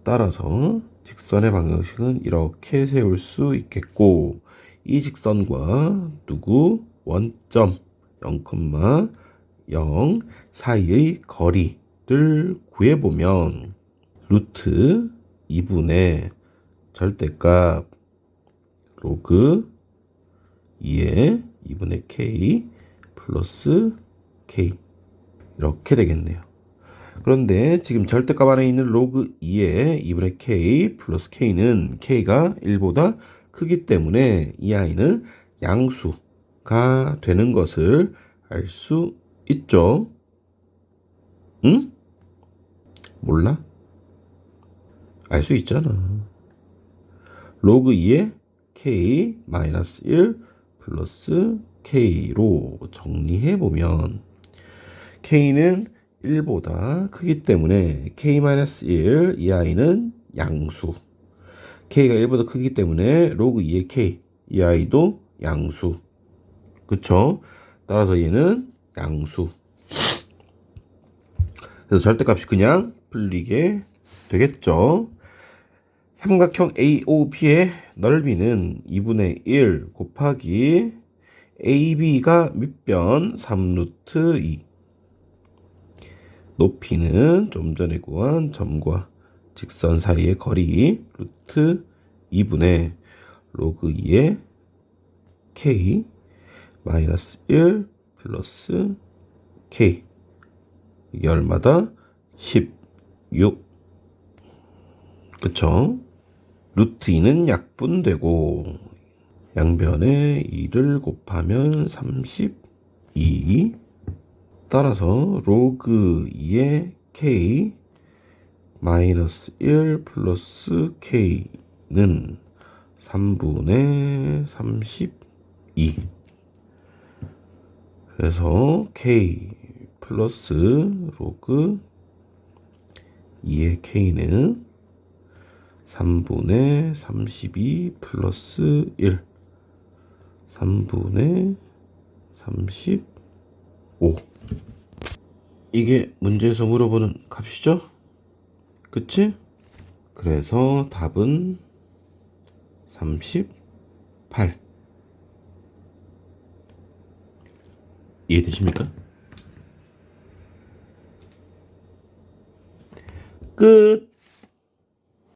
따라서 직선의 방정식은 이렇게 세울 수 있겠고 이 직선과 누구 원점 0,0 사이의 거리를 구해보면 루트 2분의 절대값 로그 2의 2분의 k 플러스 k 이렇게 되겠네요. 그런데 지금 절대값 안에 있는 로그 2의 2분의 k 플러스 k는 k가 1보다 크기 때문에 이 아이는 양수가 되는 것을 알 수 있죠. 응? 몰라? 알 수 있잖아. 로그 2의 k 마이너스 1 플러스 k로 정리해보면 k는 1보다 크기 때문에 k-1 이 아이는 양수, k가 1보다 크기 때문에 로그 2의 k 이 아이도 양수. 그쵸? 따라서 얘는 양수. 그래서 절대값이 그냥 풀리게 되겠죠. 삼각형 AOB의 넓이는 2분의 1 곱하기 AB가 밑변 3루트 2. 높이는 좀 전에 구한 점과 직선 사이의 거리 루트 2분의 로그 2의 k 마이너스 1 플러스 k. 이게 얼마다? 16. 그쵸? 루트 2는 약분되고 양변에 2를 곱하면 32. 따라서 로그 2의 k 마이너스 1 플러스 k는 3분의 32. 그래서 k 플러스 로그 2의 k는 3분의 32 플러스 1 3분의 35. 이게 문제에서 물어보는 값이죠? 그치? 그래서 답은 38. 이해되십니까? 끝.